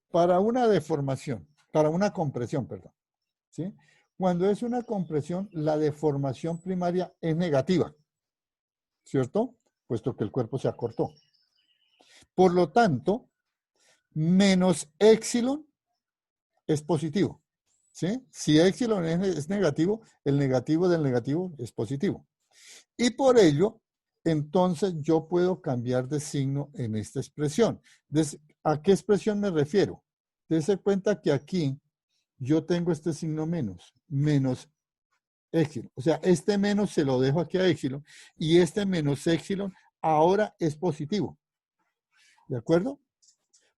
Para una deformación, para una compresión, perdón, ¿sí? Cuando es una compresión, la deformación primaria es negativa, ¿cierto? Puesto que el cuerpo se acortó. Por lo tanto, menos épsilon es positivo, ¿sí? Si épsilon es negativo, el negativo del negativo es positivo. Y por ello, entonces yo puedo cambiar de signo en esta expresión. ¿A qué expresión me refiero? Dese cuenta que aquí yo tengo este signo menos épsilon. O sea, este menos se lo dejo aquí a épsilon y este menos épsilon ahora es positivo. ¿De acuerdo?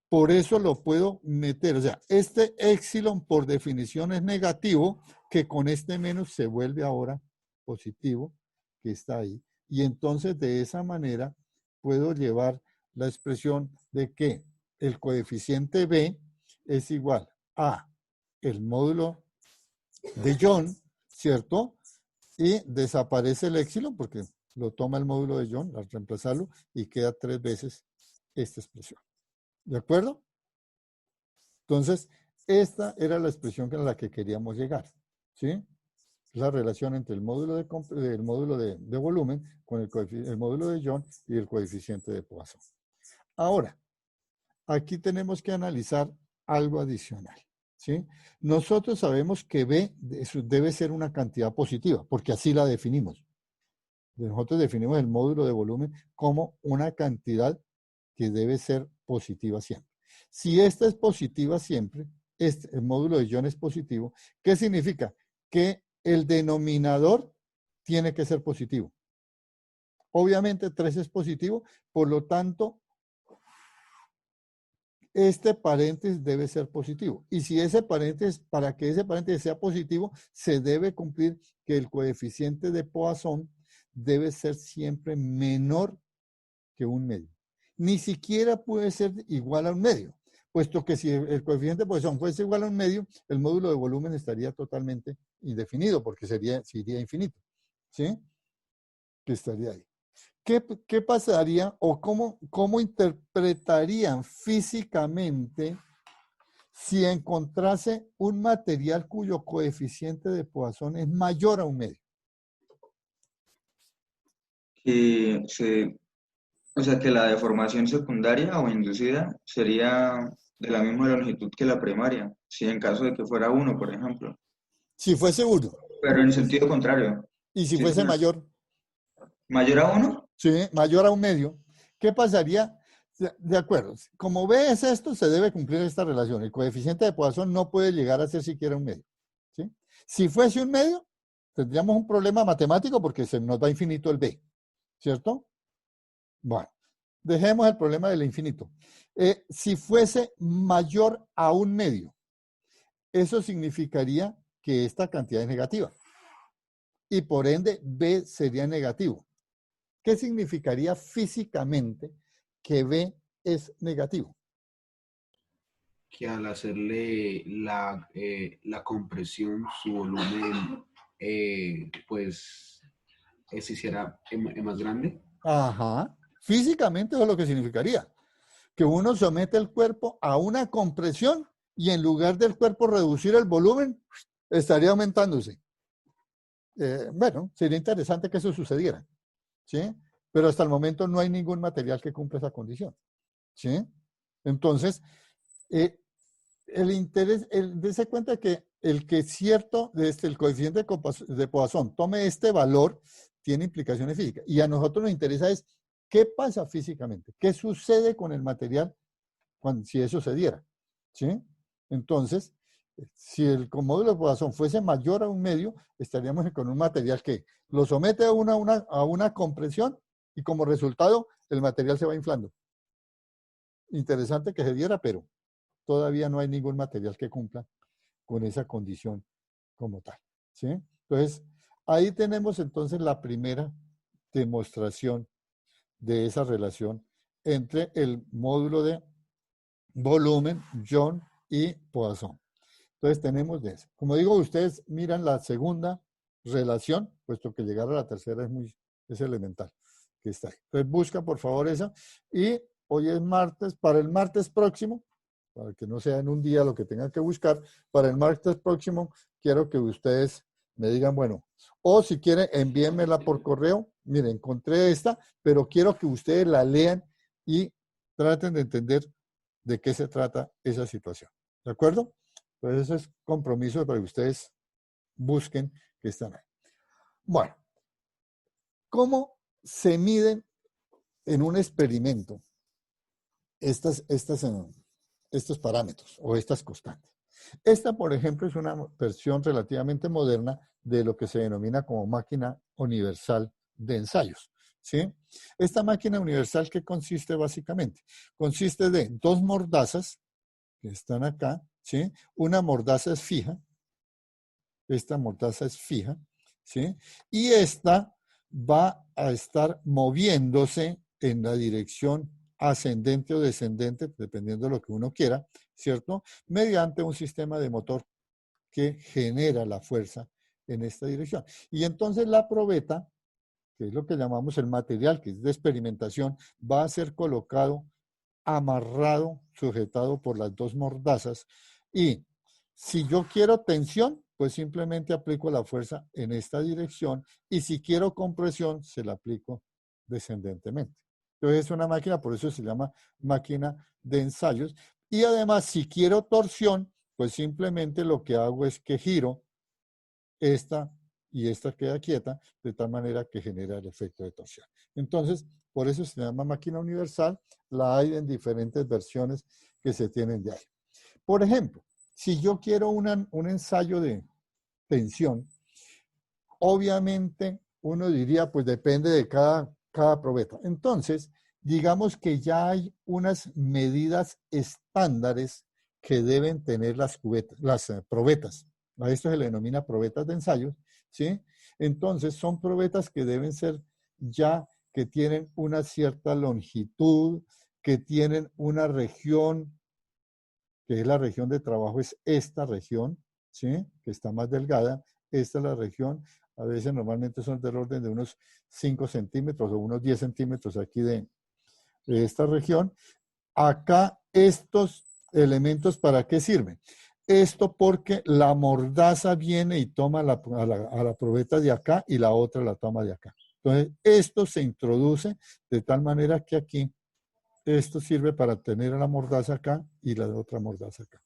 Por eso lo puedo meter. O sea, este épsilon por definición es negativo, que con este menos se vuelve ahora positivo, que está ahí. Y entonces de esa manera puedo llevar la expresión de que el coeficiente B es igual a el módulo de Young, ¿cierto? Y desaparece el épsilon porque lo toma el módulo de Young al reemplazarlo y queda 3 veces esta expresión. ¿De acuerdo? Entonces, esta era la expresión a la que queríamos llegar, ¿sí? La relación entre el módulo de volumen con el módulo de Young y el coeficiente de Poisson. Ahora, aquí tenemos que analizar algo adicional, ¿sí? Nosotros sabemos que B debe ser una cantidad positiva, porque así la definimos. Nosotros definimos el módulo de volumen como una cantidad que debe ser positiva siempre. Si esta es positiva siempre, el módulo de Young es positivo, ¿qué significa? Que el denominador tiene que ser positivo. Obviamente 3 es positivo, por lo tanto, este paréntesis debe ser positivo. Y si ese paréntesis, para que ese paréntesis sea positivo, se debe cumplir que el coeficiente de Poisson debe ser siempre menor que un medio. Ni siquiera puede ser igual a un medio, puesto que si el coeficiente de Poisson fuese igual a un medio, el módulo de volumen estaría totalmente indefinido, porque sería infinito, ¿sí? Que estaría ahí. ¿Qué pasaría o cómo interpretarían físicamente si encontrase un material cuyo coeficiente de Poisson es mayor a un medio? O sea, que la deformación secundaria o inducida sería de la misma longitud que la primaria, si en caso de que fuera uno, por ejemplo. Si fuese uno. Pero en sentido contrario, Y si si fuese fuera mayor. mayor a uno, ¿Sí? Mayor a un medio. ¿Qué pasaría? De acuerdo. Como ves esto, se debe cumplir esta relación. El coeficiente de Poisson no puede llegar a ser siquiera un medio, ¿sí? Si fuese un medio, tendríamos un problema matemático porque se nos va infinito el B, ¿cierto? Bueno, dejemos el problema del infinito. Si fuese mayor a un medio, eso significaría que esta cantidad es negativa. Y por ende, B sería negativo. ¿Qué significaría físicamente que B es negativo? Que al hacerle la compresión, su volumen, pues, se hiciera más grande. Ajá, Físicamente eso es lo que significaría. Que uno somete el cuerpo a una compresión y en lugar del cuerpo reducir el volumen, estaría aumentándose. Bueno, sería interesante que eso sucediera, ¿sí? Pero hasta el momento no hay ningún material que cumpla esa condición, ¿sí? Entonces, el interés, dése cuenta que el que cierto, el coeficiente de Poisson tome este valor, tiene implicaciones físicas. Y a nosotros nos interesa es qué pasa físicamente, qué sucede con el material si eso se diera, ¿sí? Entonces, si el módulo de Poisson fuese mayor a 1 medio, estaríamos con un material que lo somete a una compresión y como resultado el material se va inflando. Interesante que se diera, pero todavía no hay ningún material que cumpla con esa condición como tal, ¿sí? Entonces, ahí tenemos entonces la primera demostración de esa relación entre el módulo de volumen, Young y Poisson. Entonces tenemos de eso. Como digo, ustedes miran la segunda relación, puesto que llegar a la tercera es elemental, que está ahí. Entonces busca por favor esa. Y hoy es martes, para el martes próximo, para que no sea en un día lo que tengan que buscar, para el martes próximo quiero que ustedes me digan, bueno, o si quieren envíenmela por correo. Miren, encontré esta, pero quiero que ustedes la lean y traten de entender de qué se trata esa situación. ¿De acuerdo? Pues eso es compromiso para que ustedes busquen que están ahí. Bueno, ¿cómo se miden en un experimento estos parámetros o estas constantes? Esta, por ejemplo, es una versión relativamente moderna de lo que se denomina como máquina universal de ensayos, ¿sí? Esta máquina universal, ¿qué consiste básicamente? Consiste de 2 mordazas que están acá, ¿sí? Una mordaza es fija, esta mordaza es fija, ¿sí? Y esta va a estar moviéndose en la dirección ascendente o descendente, dependiendo de lo que uno quiera, ¿cierto? Mediante un sistema de motor que genera la fuerza en esta dirección. Y entonces la probeta, que es lo que llamamos el material, que es de experimentación, va a ser colocado amarrado, sujetado por las 2 mordazas. Y si yo quiero tensión, pues simplemente aplico la fuerza en esta dirección. Y si quiero compresión, se la aplico descendentemente. Entonces es una máquina, por eso se llama máquina de ensayos. Y además, si quiero torsión, pues simplemente lo que hago es que giro esta y esta queda quieta, de tal manera que genera el efecto de torsión. Entonces, por eso se llama máquina universal, la hay en diferentes versiones que se tienen de ahí. Por ejemplo, si yo quiero un ensayo de tensión, obviamente uno diría, pues depende de cada probeta. Entonces, digamos que ya hay unas medidas estándares que deben tener las probetas. A esto se le denomina probetas de ensayos, ¿sí? Entonces, son probetas que deben ser ya que tienen una cierta longitud, que tienen una región, que es la región de trabajo, es esta región, ¿sí? Que está más delgada. Esta es la región, a veces normalmente son del orden de unos 5 centímetros o unos 10 centímetros aquí de esta región. Acá estos elementos, ¿para qué sirven? Esto porque la mordaza viene y toma a la probeta de acá y la otra la toma de acá. Entonces, esto se introduce de tal manera que aquí, esto sirve para tener a la mordaza acá y la otra mordaza acá.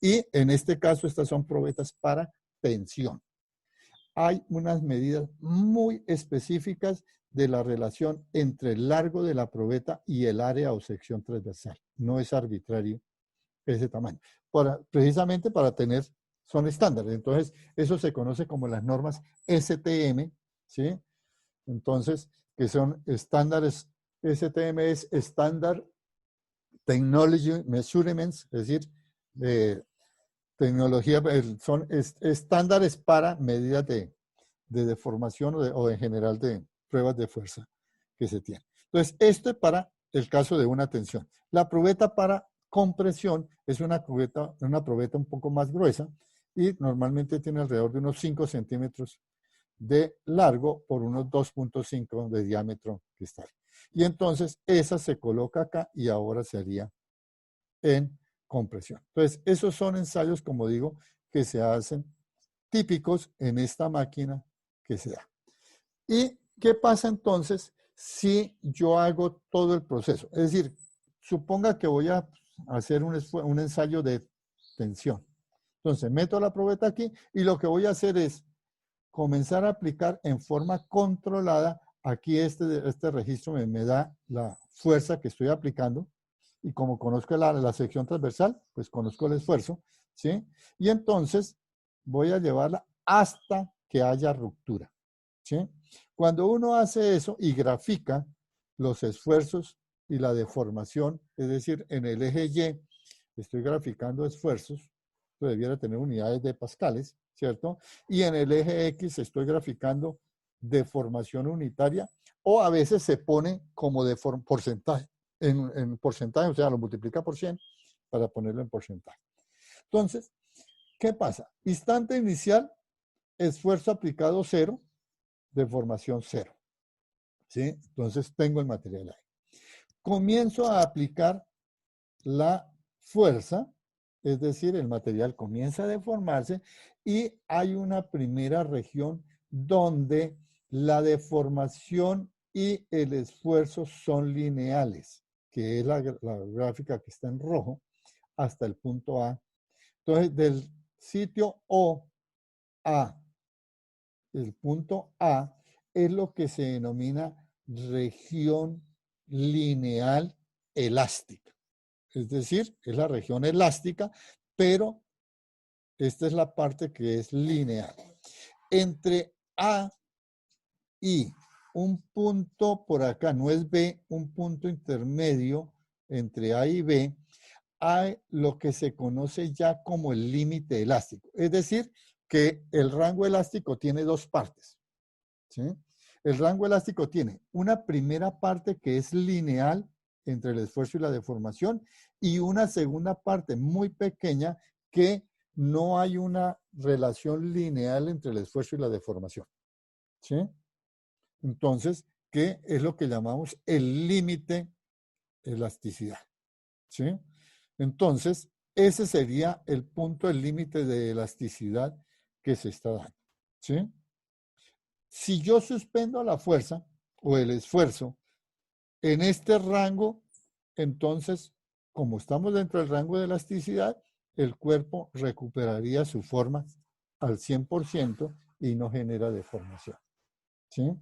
Y en este caso, estas son probetas para tensión. Hay unas medidas muy específicas de la relación entre el largo de la probeta y el área o sección transversal. No es arbitrario ese tamaño. Precisamente para tener, son estándares. Entonces, eso se conoce como las normas STM, ¿sí? Entonces, que son estándares, STM es Standard Technology Measurements, es decir, tecnología, son estándares para medidas de deformación o en general de pruebas de fuerza que se tienen. Entonces, esto es para el caso de una tensión. La probeta para compresión es una probeta un poco más gruesa y normalmente tiene alrededor de unos 5 centímetros de largo por unos 2.5 de diámetro que está ahí. Y entonces esa se coloca acá y ahora sería en compresión. Entonces, esos son ensayos, como digo, que se hacen típicos en esta máquina que se da. ¿Y qué pasa entonces si yo hago todo el proceso? Es decir, suponga que voy a hacer un ensayo de tensión. Entonces, meto la probeta aquí y lo que voy a hacer es comenzar a aplicar en forma controlada. Aquí este registro me da la fuerza que estoy aplicando y como conozco la sección transversal, pues conozco el esfuerzo, ¿sí? Y entonces voy a llevarla hasta que haya ruptura, ¿sí? Cuando uno hace eso y grafica los esfuerzos y la deformación, es decir, en el eje Y estoy graficando esfuerzos, esto debiera tener unidades de pascales, ¿cierto? Y en el eje X estoy graficando deformación unitaria o a veces se pone como porcentaje, en porcentaje, o sea, lo multiplica por 100 para ponerlo en porcentaje. Entonces, ¿qué pasa? Instante inicial, esfuerzo aplicado 0, deformación 0. ¿Sí? Entonces tengo el material ahí. Comienzo a aplicar la fuerza, es decir, el material comienza a deformarse y hay una primera región donde la deformación y el esfuerzo son lineales, que es la gráfica que está en rojo, hasta el punto A. Entonces, del sitio O a el punto A es lo que se denomina región lineal elástica. Es decir, es la región elástica, pero esta es la parte que es lineal. Entre A y un punto por acá, no es B, un punto intermedio entre A y B, hay lo que se conoce ya como el límite elástico. Es decir, que el rango elástico tiene dos partes, ¿sí? El rango elástico tiene una primera parte que es lineal entre el esfuerzo y la deformación y una segunda parte muy pequeña que no hay una relación lineal entre el esfuerzo y la deformación, ¿sí? Entonces, ¿qué es lo que llamamos el límite elasticidad? ¿Sí? Entonces, ese sería el punto, el límite de elasticidad que se está dando, ¿sí? Si yo suspendo la fuerza o el esfuerzo en este rango, entonces, como estamos dentro del rango de elasticidad, el cuerpo recuperaría su forma al 100% y no genera deformación, ¿sí?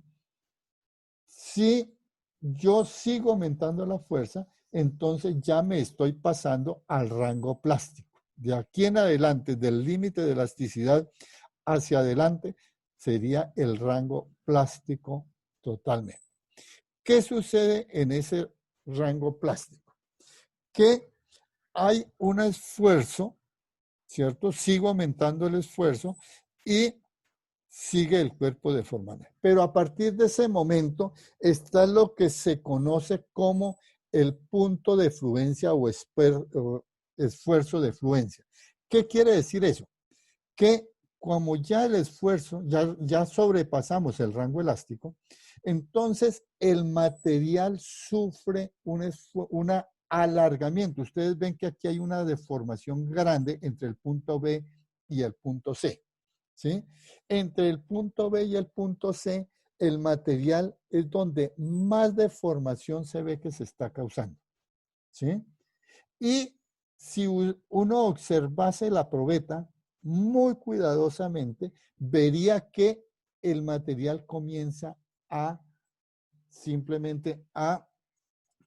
Si yo sigo aumentando la fuerza, entonces ya me estoy pasando al rango plástico. De aquí en adelante, del límite de elasticidad hacia adelante, sería el rango plástico totalmente. ¿Qué sucede en ese rango plástico? Que hay un esfuerzo, ¿cierto? Sigo aumentando el esfuerzo y sigue el cuerpo deformado. Pero a partir de ese momento está lo que se conoce como el punto de fluencia o esfuerzo de fluencia. ¿Qué quiere decir eso? Que como ya el esfuerzo, ya sobrepasamos el rango elástico, entonces el material sufre un alargamiento. Ustedes ven que aquí hay una deformación grande entre el punto B y el punto C. ¿Sí? Entre el punto B y el punto C, el material es donde más deformación se ve que se está causando, ¿sí? Y si uno observase la probeta muy cuidadosamente, vería que el material comienza a simplemente a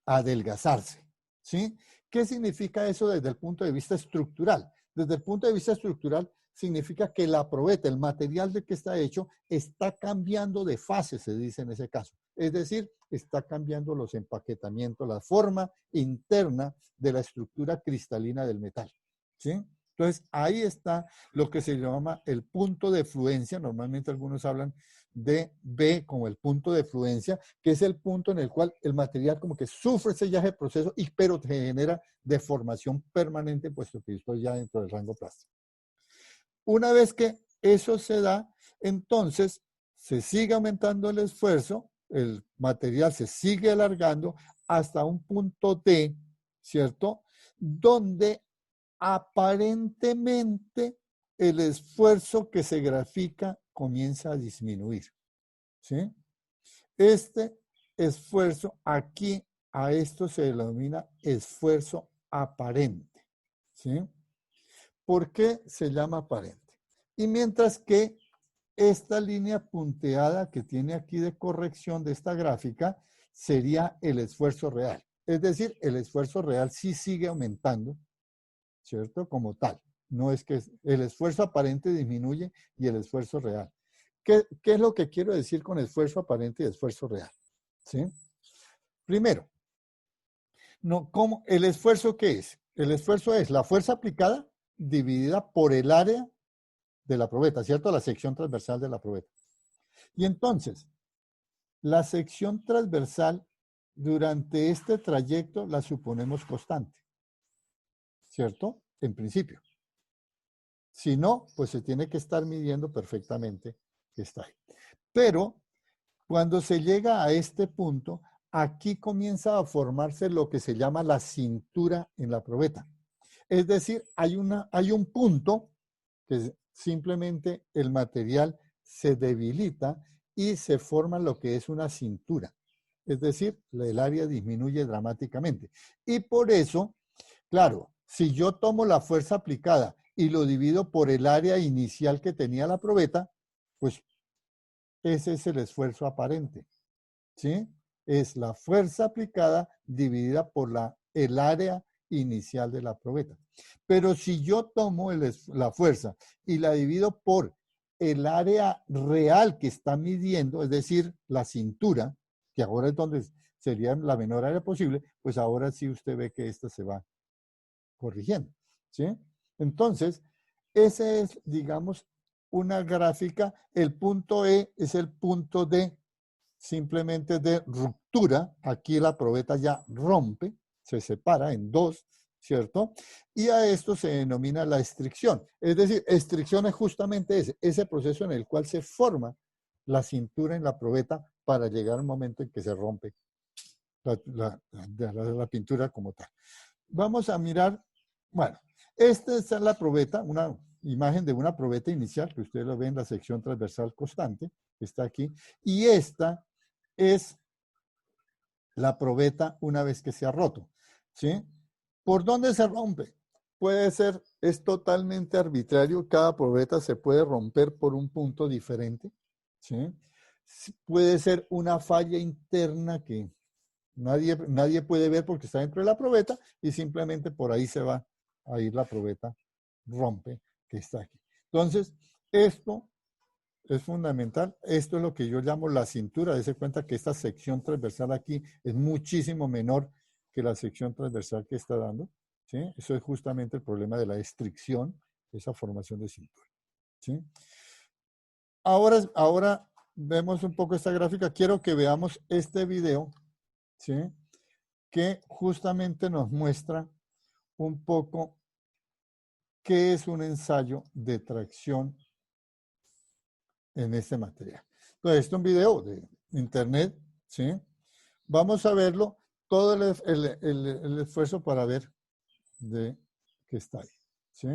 adelgazarse, ¿sí? ¿Qué significa eso desde el punto de vista estructural? Desde el punto de vista estructural, significa que la probeta, el material de que está hecho, está cambiando de fase, se dice en ese caso. Es decir, está cambiando los empaquetamientos, la forma interna de la estructura cristalina del metal, ¿sí? Entonces, ahí está lo que se llama el punto de fluencia. Normalmente algunos hablan de B como el punto de fluencia, que es el punto en el cual el material como que sufre ese viaje de proceso, pero te genera deformación permanente, puesto que estoy ya dentro del rango plástico. Una vez que eso se da, entonces se sigue aumentando el esfuerzo el material se sigue alargando hasta un punto D, ¿cierto? Donde aparentemente el esfuerzo que se grafica comienza a disminuir, ¿sí? Este esfuerzo aquí, a esto se denomina esfuerzo aparente, ¿sí? ¿Por qué se llama aparente? Y mientras que esta línea punteada que tiene aquí de corrección de esta gráfica sería el esfuerzo real. Es decir, el esfuerzo real sí sigue aumentando, ¿cierto? Como tal. No es que el esfuerzo aparente disminuye y el esfuerzo real. ¿Qué es lo que quiero decir con esfuerzo aparente y esfuerzo real? ¿Sí? Primero, no, ¿el esfuerzo qué es? El esfuerzo es la fuerza aplicada dividida por el área de la probeta, ¿cierto? La sección transversal de la probeta. Y entonces, la sección transversal durante este trayecto la suponemos constante, ¿cierto? En principio. Si no, pues se tiene que estar midiendo perfectamente que está ahí. Pero cuando se llega a este punto, aquí comienza a formarse lo que se llama la cintura en la probeta. Es decir, hay un punto que simplemente el material se debilita y se forma lo que es una cintura. Es decir, el área disminuye dramáticamente. Y por eso, claro, si yo tomo la fuerza aplicada y lo divido por el área inicial que tenía la probeta, pues ese es el esfuerzo aparente, ¿sí? Es la fuerza aplicada dividida por el área inicial de la probeta. Pero si yo tomo la fuerza y la divido por el área real que está midiendo, es decir, la cintura, que ahora es donde sería la menor área posible, pues ahora sí usted ve que esta se va corrigiendo, ¿sí? Entonces, ese es, digamos, una gráfica. El punto E es el punto D, simplemente de ruptura. Aquí la probeta ya rompe, se separa en dos, ¿cierto? Y a esto se denomina la estricción. Es decir, estricción es justamente ese proceso en el cual se forma la cintura en la probeta para llegar al momento en que se rompe la pintura como tal. Vamos a mirar, bueno, esta es la probeta, una imagen de una probeta inicial, que ustedes lo ven en la sección transversal constante, que está aquí, y esta es la probeta una vez que se ha roto, ¿sí? ¿Por dónde se rompe? Puede ser, es totalmente arbitrario, cada probeta se puede romper por un punto diferente, ¿sí? Puede ser una falla interna que nadie puede ver porque está dentro de la probeta y simplemente por ahí se va a ir la probeta, rompe, que está aquí. Entonces, esto es fundamental. Esto es lo que yo llamo la cintura. Dese cuenta que esta sección transversal aquí es muchísimo menor que la sección transversal que está dando, ¿sí? Eso es justamente el problema de la estricción, esa formación de cintura, ¿sí? Ahora vemos un poco esta gráfica. Quiero que veamos este video, ¿sí? Que justamente nos muestra un poco qué es un ensayo de tracción en este material. Entonces, este es un video de internet, ¿sí? Vamos a verlo, todo el esfuerzo para ver de qué está ahí, ¿sí?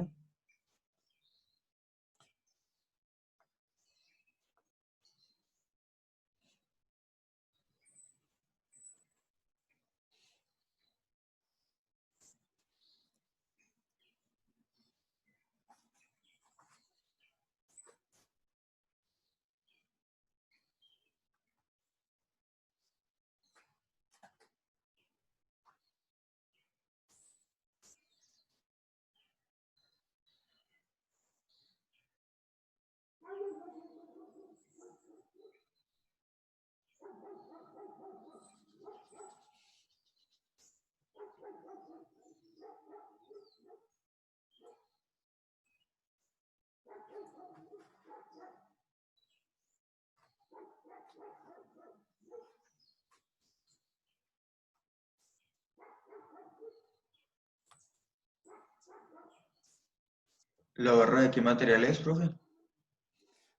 ¿La barra de qué material es, profe?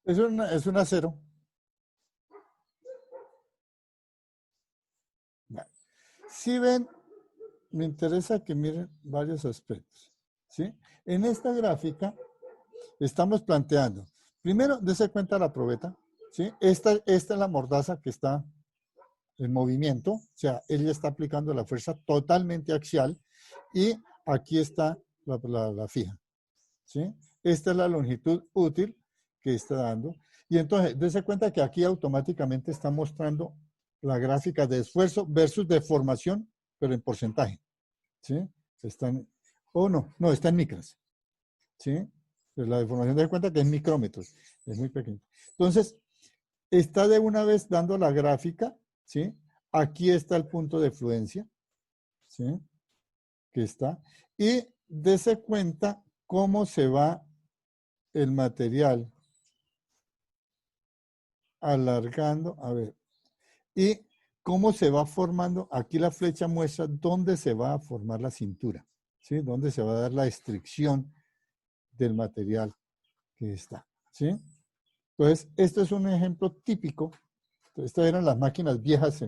Es un acero, Si ven, me interesa que miren varios aspectos, ¿sí? En esta gráfica estamos planteando, primero, dése cuenta de la probeta, ¿sí? Esta es la mordaza que está en movimiento, o sea, ella está aplicando la fuerza totalmente axial y aquí está la fija, ¿sí? Esta es la longitud útil que está dando. Y entonces, dése cuenta que aquí automáticamente está mostrando la gráfica de esfuerzo versus deformación, pero en porcentaje, ¿sí? Está en, no, está en micras, ¿sí? Pues la deformación, de cuenta que es micrómetros, es muy pequeño. Entonces, está de una vez dando la gráfica, ¿sí? Aquí está el punto de fluencia, ¿sí? Que está. Y dése cuenta cómo se va el material alargando, a ver, y cómo se va formando, aquí la flecha muestra dónde se va a formar la cintura, ¿sí? Dónde se va a dar la estricción del material que está, ¿sí? Entonces, esto es un ejemplo típico. Estas eran las máquinas viejas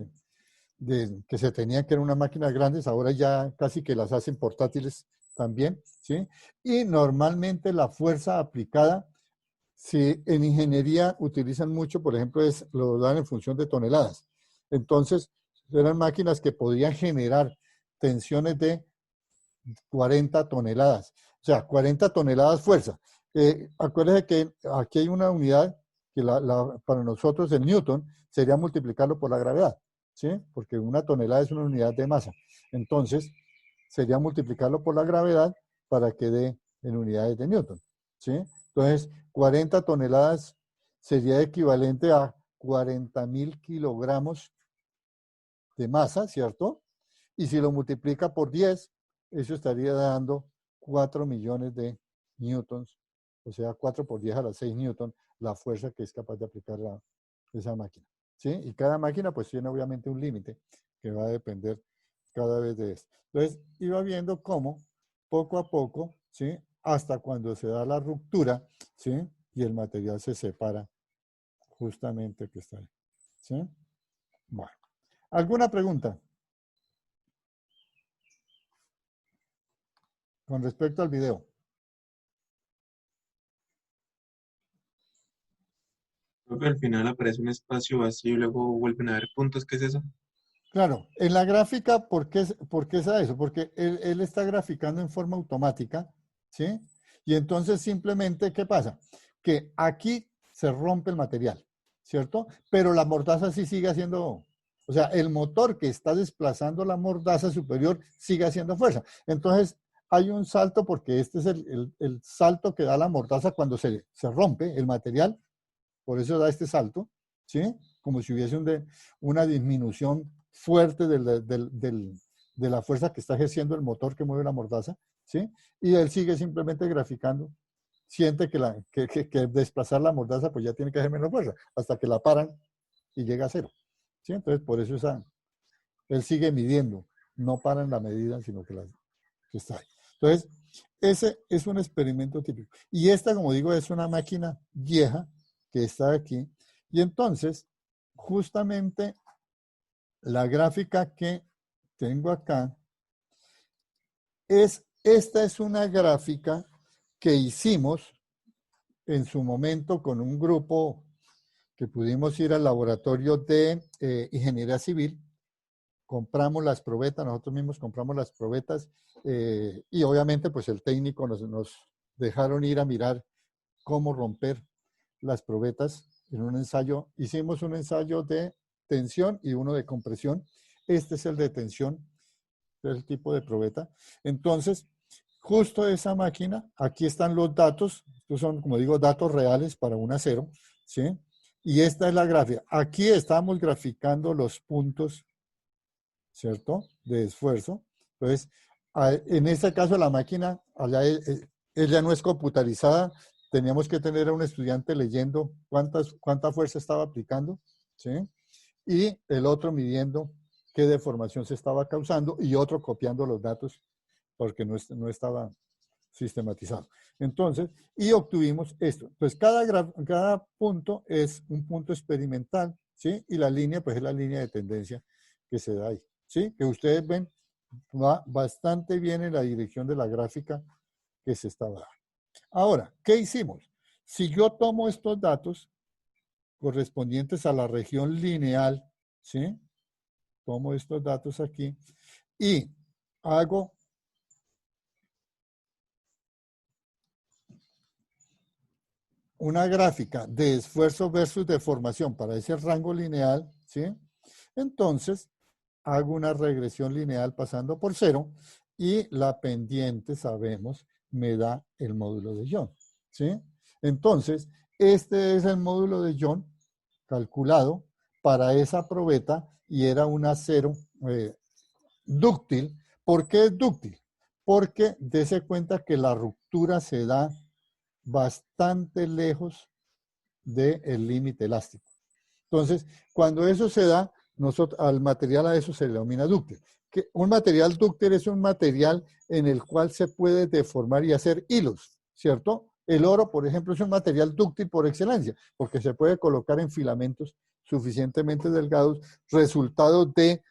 que se tenían, que eran unas máquinas grandes, ahora ya casi que las hacen portátiles también, ¿sí? Y normalmente la fuerza aplicada, si en ingeniería utilizan mucho, por ejemplo, lo dan en función de toneladas. Entonces, eran máquinas que podían generar tensiones de 40 toneladas. O sea, 40 toneladas fuerza. Acuérdense que aquí hay una unidad que para nosotros el Newton sería multiplicarlo por la gravedad, ¿sí? Porque una tonelada es una unidad de masa. Entonces, sería multiplicarlo por la gravedad para que dé en unidades de Newton, ¿sí? Entonces, 40 toneladas sería equivalente a 40.000 kilogramos de masa, ¿cierto? Y si lo multiplica por 10, eso estaría dando 4 millones de newtons, o sea, 4 por 10 a la 6 newton, la fuerza que es capaz de aplicar esa máquina, ¿sí? Y cada máquina pues tiene obviamente un límite que va a depender cada vez de esto. Entonces, iba viendo cómo, poco a poco, ¿sí? Hasta cuando se da la ruptura, ¿sí? Y el material se separa justamente que está ahí, ¿sí? Bueno, ¿alguna pregunta con respecto al video? Profe, al final aparece un espacio vacío y luego vuelven a haber puntos. ¿Qué es eso? Claro, en la gráfica, por qué es eso? Porque él está graficando en forma automática, ¿sí? Y entonces simplemente, ¿qué pasa? Que aquí se rompe el material, ¿cierto? Pero la mordaza sí sigue haciendo, o sea, el motor que está desplazando la mordaza superior sigue haciendo fuerza. Entonces, hay un salto porque este es el salto que da la mordaza cuando se rompe el material, por eso da este salto, ¿sí? Como si hubiese una disminución fuerte de la fuerza que está ejerciendo el motor que mueve la mordaza, ¿sí? Y él sigue simplemente graficando, siente que desplazar la mordaza pues ya tiene que hacer menos fuerza, hasta que la paran y llega a cero, ¿sí? Entonces por eso él sigue midiendo, no paran la medida, sino que está ahí. Entonces, ese es un experimento típico. Y esta, como digo, es una máquina vieja que está aquí. Y entonces, justamente la gráfica que tengo acá esta es una gráfica que hicimos en su momento con un grupo que pudimos ir al laboratorio de ingeniería civil. Compramos las probetas, nosotros mismos compramos las probetas y obviamente pues el técnico nos dejaron ir a mirar cómo romper las probetas en un ensayo. Hicimos un ensayo de tensión y uno de compresión. Este es el de tensión, el tipo de probeta. Entonces, justo esa máquina, aquí están los datos, estos son, como digo, datos reales para un acero, ¿sí? Y esta es la gráfica. Aquí estamos graficando los puntos, ¿cierto? De esfuerzo. Entonces, en este caso la máquina, ella no es computarizada, teníamos que tener a un estudiante leyendo cuánta fuerza estaba aplicando, ¿sí? Y el otro midiendo qué deformación se estaba causando y otro copiando los datos porque no estaba sistematizado. Entonces, y obtuvimos esto. Pues cada punto es un punto experimental, ¿sí? Y la línea, pues es la línea de tendencia que se da ahí, ¿sí? Que ustedes ven, va bastante bien en la dirección de la gráfica que se estaba dando. Ahora, ¿qué hicimos? Si yo tomo estos datos correspondientes a la región lineal, ¿sí? Tomo estos datos aquí y hago una gráfica de esfuerzo versus deformación para ese rango lineal, ¿sí? Entonces, hago una regresión lineal pasando por 0 y la pendiente, sabemos, me da el módulo de Young, ¿sí? Entonces, este es el módulo de Young calculado para esa probeta y era un acero dúctil. ¿Por qué es dúctil? Porque dése cuenta que la ruptura se da bastante lejos del límite elástico. Entonces, cuando eso se da, al material a eso se le denomina dúctil. Un material dúctil es un material en el cual se puede deformar y hacer hilos, ¿cierto? El oro, por ejemplo, es un material dúctil por excelencia, porque se puede colocar en filamentos suficientemente delgados, resultado de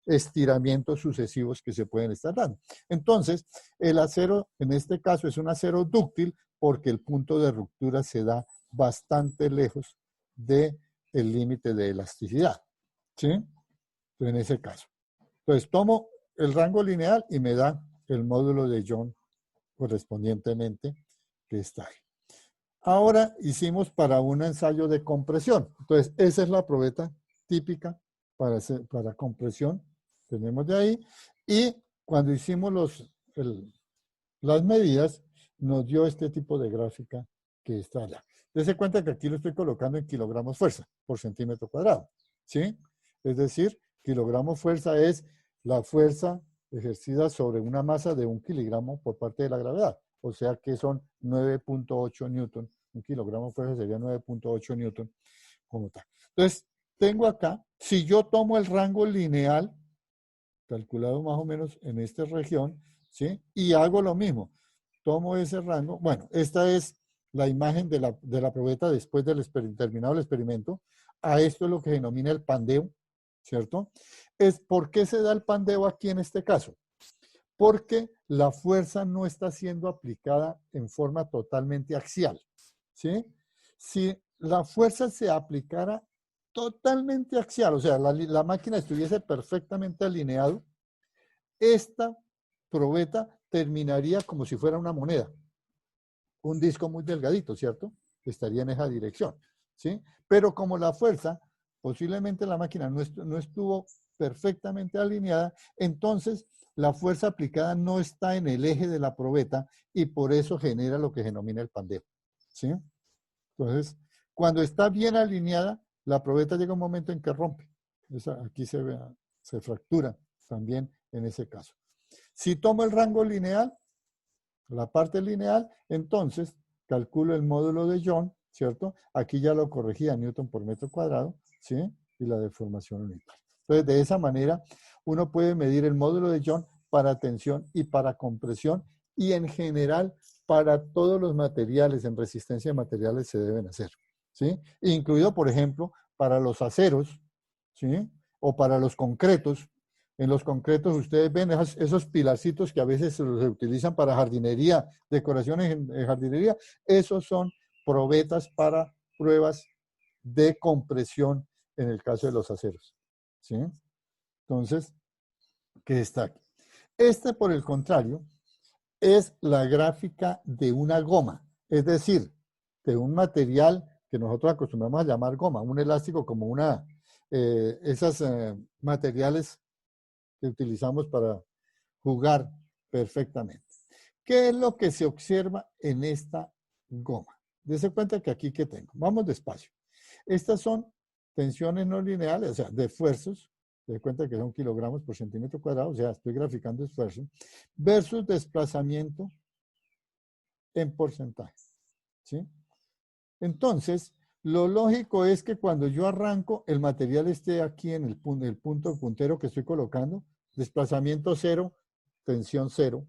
estiramientos sucesivos que se pueden estar dando. Entonces, el acero, en este caso, es un acero dúctil porque el punto de ruptura se da bastante lejos del límite de elasticidad, ¿sí? Entonces, en ese caso. Entonces, tomo el rango lineal y me da el módulo de Young correspondientemente que está ahí. Ahora hicimos para un ensayo de compresión. Entonces, esa es la probeta típica para compresión. Tenemos de ahí. Y cuando hicimos las medidas, nos dio este tipo de gráfica que está allá. Dese cuenta que aquí lo estoy colocando en kilogramos fuerza por centímetro cuadrado, ¿sí? Es decir, kilogramos fuerza es la fuerza ejercida sobre una masa de 1 kilogramo por parte de la gravedad. O sea que son 9.8 newton. Un kilogramo fuerza sería 9.8 newton como tal. Entonces, tengo acá, si yo tomo el rango lineal, calculado más o menos en esta región, ¿sí? Y hago lo mismo. Tomo ese rango. Bueno, esta es la imagen de la probeta después del terminado el experimento. A esto es lo que se denomina el pandeo, ¿cierto? ¿Por qué se da el pandeo aquí en este caso? Porque la fuerza no está siendo aplicada en forma totalmente axial, ¿sí? Si la fuerza se aplicara totalmente axial, o sea, la máquina estuviese perfectamente alineado, esta probeta terminaría como si fuera una moneda, un disco muy delgadito, ¿cierto? Que estaría en esa dirección, ¿sí? Pero como la fuerza, posiblemente la máquina no estuvo perfectamente alineada, entonces la fuerza aplicada no está en el eje de la probeta y por eso genera lo que se denomina el pandeo, ¿sí? Entonces, cuando está bien alineada, la probeta llega un momento en que rompe. Aquí se fractura también en ese caso. Si tomo el rango lineal, la parte lineal, entonces calculo el módulo de Young, ¿cierto? Aquí ya lo corregí a Newton por metro cuadrado, ¿sí? Y la deformación unitaria. Entonces, de esa manera, uno puede medir el módulo de Young para tensión y para compresión y en general para todos los materiales, en resistencia de materiales se deben hacer, ¿sí? Incluido, por ejemplo, para los aceros, ¿sí? O para los concretos. En los concretos ustedes ven esos pilarcitos que a veces se utilizan para jardinería, decoraciones en jardinería. Esos son probetas para pruebas de compresión en el caso de los aceros, ¿sí? Entonces, ¿qué está aquí? Este, por el contrario, es la gráfica de una goma, es decir, de un material que nosotros acostumbramos a llamar goma, un elástico como esos materiales que utilizamos para jugar perfectamente. ¿Qué es lo que se observa en esta goma? Dese cuenta que aquí, ¿qué tengo? Vamos despacio. Estas son tensiones no lineales, o sea, de esfuerzos, de cuenta que son kilogramos por centímetro cuadrado, o sea, estoy graficando esfuerzo, versus desplazamiento en porcentaje, ¿sí? Entonces, lo lógico es que cuando yo arranco, el material esté aquí en el punto puntero que estoy colocando, desplazamiento cero, tensión cero,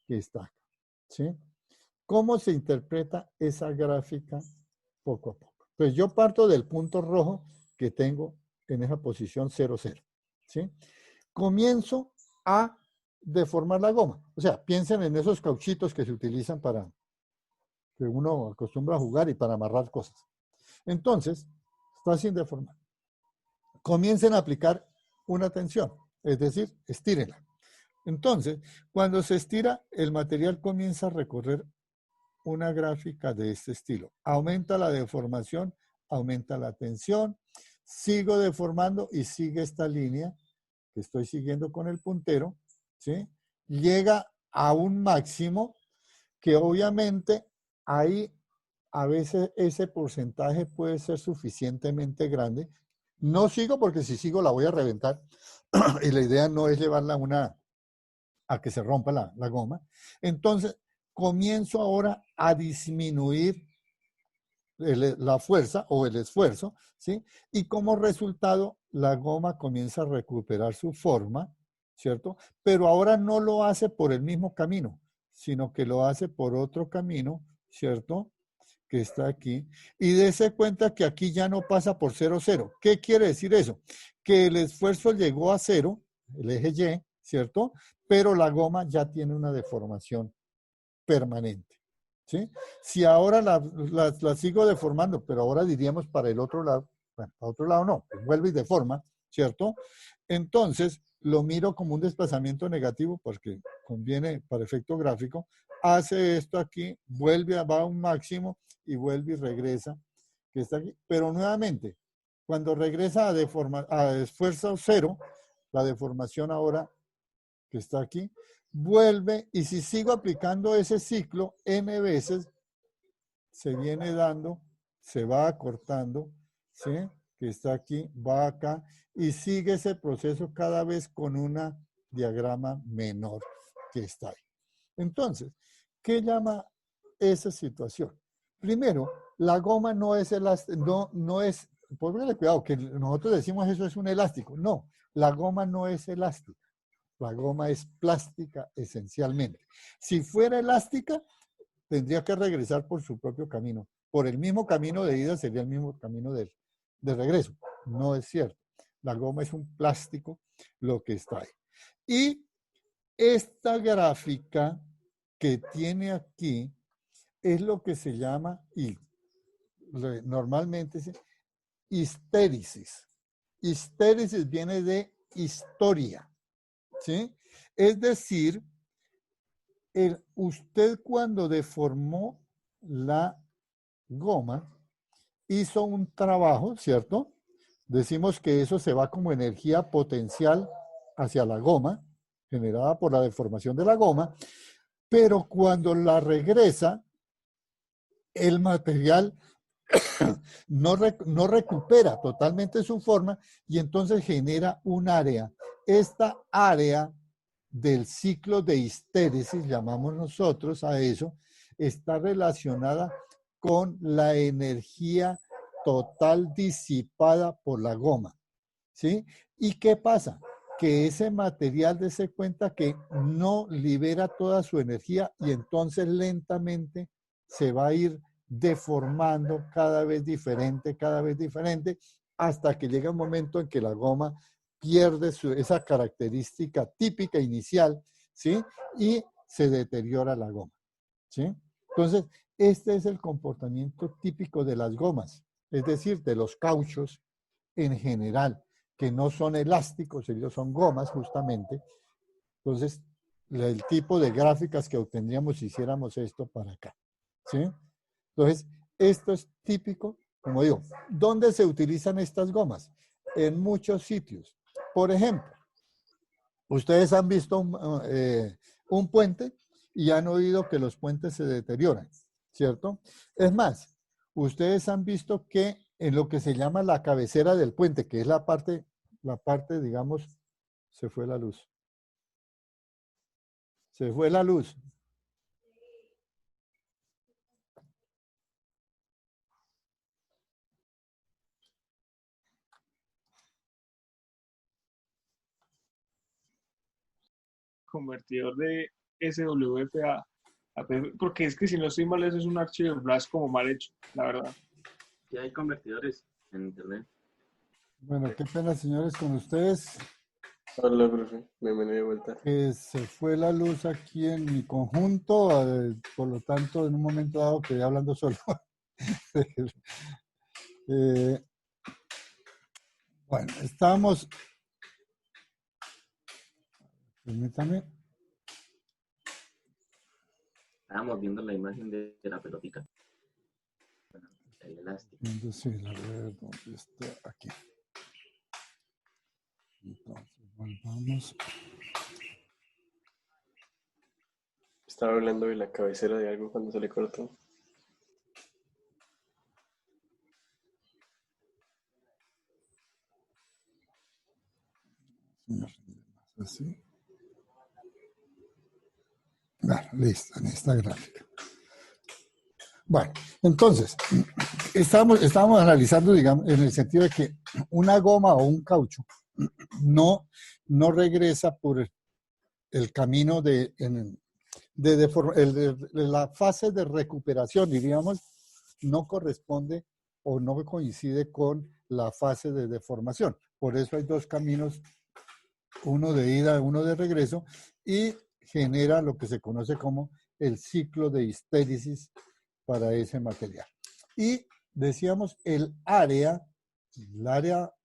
que está acá, ¿sí? ¿Cómo se interpreta esa gráfica poco a poco? Pues yo parto del punto rojo que tengo en esa posición 0, 0, ¿sí? comienzo a deformar la goma. O sea, piensen en esos cauchitos que se utilizan para, que uno acostumbra a jugar y para amarrar cosas. Entonces, está sin deformar. Comiencen a aplicar una tensión, es decir, estírenla. Entonces, cuando se estira, el material comienza a recorrer una gráfica de este estilo. Aumenta la deformación, aumenta la tensión, sigo deformando y sigue esta línea que estoy siguiendo con el puntero, ¿sí? Llega a un máximo que obviamente ahí a veces ese porcentaje puede ser suficientemente grande. No sigo porque si sigo la voy a reventar y la idea no es llevarla a que se rompa la goma. Entonces, comienzo ahora a disminuir la fuerza o el esfuerzo, ¿sí? Y como resultado, la goma comienza a recuperar su forma, ¿cierto? Pero ahora no lo hace por el mismo camino, sino que lo hace por otro camino, ¿cierto? Que está aquí. Y dése cuenta que aquí ya no pasa por 0, 0. ¿Qué quiere decir eso? Que el esfuerzo llegó a 0, el eje Y, ¿cierto? Pero la goma ya tiene una deformación permanente. ¿Sí? Si ahora la sigo deformando, pero ahora diríamos para el otro lado, bueno, para otro lado no, pues vuelve y deforma, ¿cierto? Entonces lo miro como un desplazamiento negativo porque conviene para efecto gráfico, hace esto aquí, va a un máximo y vuelve y regresa, que está aquí, pero nuevamente, cuando regresa a esfuerzo 0, la deformación ahora que está aquí, vuelve y si sigo aplicando ese ciclo n veces, se viene dando, se va acortando, ¿sí? Que está aquí, va acá y sigue ese proceso cada vez con una diagrama menor que está ahí. Entonces, ¿qué llama esa situación? Primero, la goma no es elástico, no es, ponle cuidado, que nosotros decimos eso es un elástico. No, la goma no es elástica. La goma es plástica esencialmente. Si fuera elástica, tendría que regresar por su propio camino. Por el mismo camino de ida sería el mismo camino de regreso. No es cierto. La goma es un plástico lo que está ahí. Y esta gráfica que tiene aquí es lo que se llama, y normalmente histéresis. Histéresis viene de historia. ¿Sí? Es decir, usted cuando deformó la goma, hizo un trabajo, ¿cierto? Decimos que eso se va como energía potencial hacia la goma, generada por la deformación de la goma, pero cuando la regresa, el material no recupera totalmente su forma y entonces genera un área. Esta área del ciclo de histéresis, llamamos nosotros a eso, está relacionada con la energía total disipada por la goma. ¿Sí? ¿Y qué pasa? Que ese material dése cuenta que no libera toda su energía y entonces lentamente se va a ir deformando cada vez diferente, hasta que llega un momento en que la goma pierde esa característica típica inicial, ¿sí? Y se deteriora la goma, ¿sí? Entonces, este es el comportamiento típico de las gomas, es decir, de los cauchos en general, que no son elásticos, ellos son gomas justamente. Entonces, el tipo de gráficas que obtendríamos si hiciéramos esto para acá, ¿sí? Entonces, esto es típico, como digo, ¿dónde se utilizan estas gomas? En muchos sitios. Por ejemplo, ustedes han visto un puente y han oído que los puentes se deterioran, ¿cierto? Es más, ustedes han visto que en lo que se llama la cabecera del puente, que es la parte, digamos, se fue la luz. Se fue la luz. Convertidor de SWF a PDF, porque es que si no estoy mal, eso es un archivo de Flash como mal hecho, la verdad. Sí, hay convertidores en internet. Bueno, qué pena, señores, con ustedes. Hola, profe. Bienvenido de vuelta. Se fue la luz aquí en mi conjunto, por lo tanto, en un momento dado quedé hablando solo. Eh, bueno, estamos, permítame, Estábamos viendo la imagen de la pelotica, el elástico. entonces, a ver dónde está, aquí. Entonces, volvamos. Estaba hablando de la cabecera de algo cuando se le cortó. Así. Bueno, listo, en esta gráfica. Bueno, entonces, estábamos analizando, digamos, en el sentido de que una goma o un caucho no regresa por el camino de la fase de recuperación, diríamos, no corresponde o no coincide con la fase de deformación. Por eso hay dos caminos, uno de ida, uno de regreso, y genera lo que se conoce como el ciclo de histéresis para ese material. Y decíamos, el área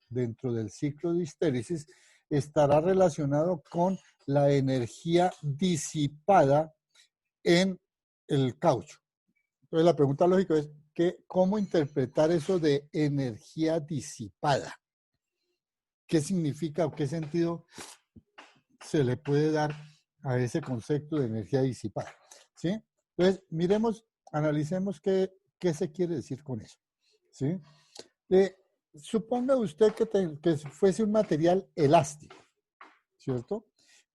dentro del ciclo de histéresis estará relacionado con la energía disipada en el caucho. Entonces la pregunta lógica es, ¿cómo interpretar eso de energía disipada? ¿Qué significa o qué sentido se le puede dar a ese concepto de energía disipada? ¿Sí? Entonces, miremos, analicemos qué se quiere decir con eso. ¿Sí? Suponga usted que fuese un material elástico, ¿cierto?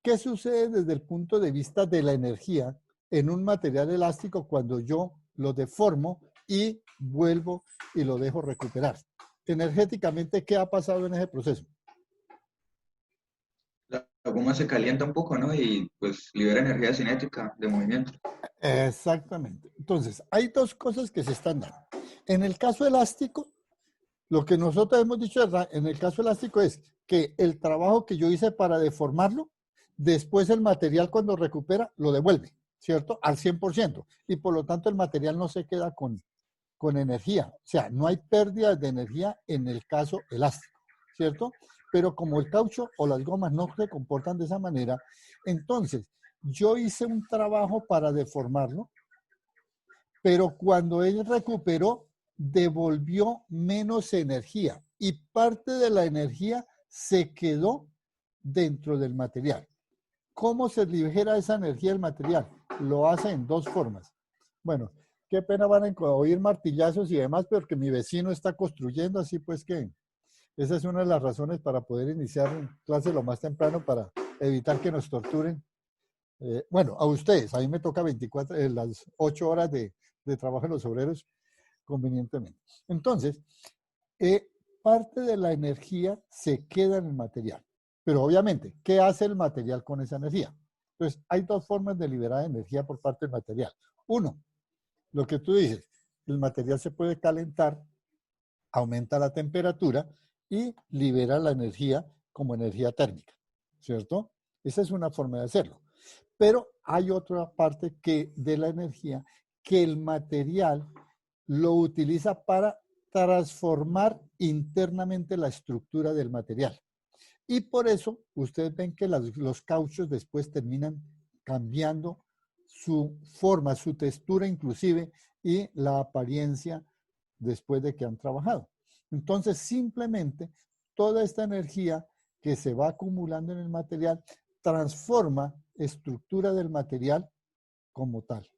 ¿Qué sucede desde el punto de vista de la energía en un material elástico cuando yo lo deformo y vuelvo y lo dejo recuperar? Energéticamente, ¿qué ha pasado en ese proceso? La goma se calienta un poco, ¿no? Y pues libera energía cinética de movimiento. Exactamente. Entonces, hay dos cosas que se están dando. En el caso elástico, lo que nosotros hemos dicho en el caso elástico es que el trabajo que yo hice para deformarlo, después el material cuando recupera lo devuelve, ¿cierto? Al 100%. Y por lo tanto el material no se queda con energía. O sea, no hay pérdida de energía en el caso elástico, ¿cierto? Pero como el caucho o las gomas no se comportan de esa manera, entonces yo hice un trabajo para deformarlo, pero cuando él recuperó, devolvió menos energía y parte de la energía se quedó dentro del material. ¿Cómo se libera esa energía del material? Lo hace en dos formas. Bueno, qué pena van a oír martillazos y demás, pero que mi vecino está construyendo, así pues que esa es una de las razones para poder iniciar clase lo más temprano para evitar que nos torturen. Bueno, a ustedes, a mí me toca 24, las 8 horas de trabajo en los obreros convenientemente. Entonces, parte de la energía se queda en el material. Pero obviamente, ¿qué hace el material con esa energía? Entonces, hay dos formas de liberar energía por parte del material. Uno, lo que tú dices, el material se puede calentar, aumenta la temperatura y libera la energía como energía térmica, ¿cierto? Esa es una forma de hacerlo. Pero hay otra parte de la energía que el material lo utiliza para transformar internamente la estructura del material. Y por eso ustedes ven que los cauchos después terminan cambiando su forma, su textura inclusive, y la apariencia después de que han trabajado. Entonces, simplemente toda esta energía que se va acumulando en el material transforma estructura del material como tal.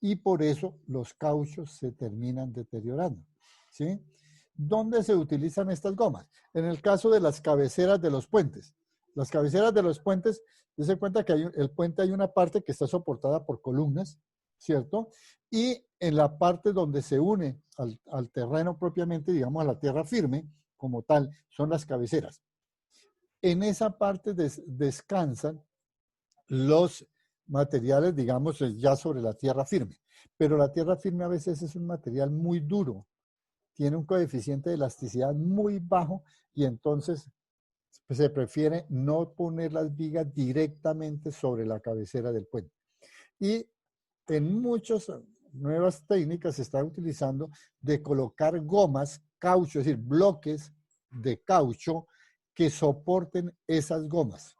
Y por eso los cauchos se terminan deteriorando. ¿Sí? ¿Dónde se utilizan estas gomas? En el caso de las cabeceras de los puentes. Las cabeceras de los puentes, se cuenta que el puente hay una parte que está soportada por columnas, ¿cierto? Y en la parte donde se une al terreno propiamente, digamos a la tierra firme, como tal, son las cabeceras. En esa parte descansan los materiales, digamos, ya sobre la tierra firme. Pero la tierra firme a veces es un material muy duro, tiene un coeficiente de elasticidad muy bajo y entonces pues se prefiere no poner las vigas directamente sobre la cabecera del puente. Y en muchas nuevas técnicas se está utilizando de colocar gomas, caucho, es decir, bloques de caucho que soporten esas gomas.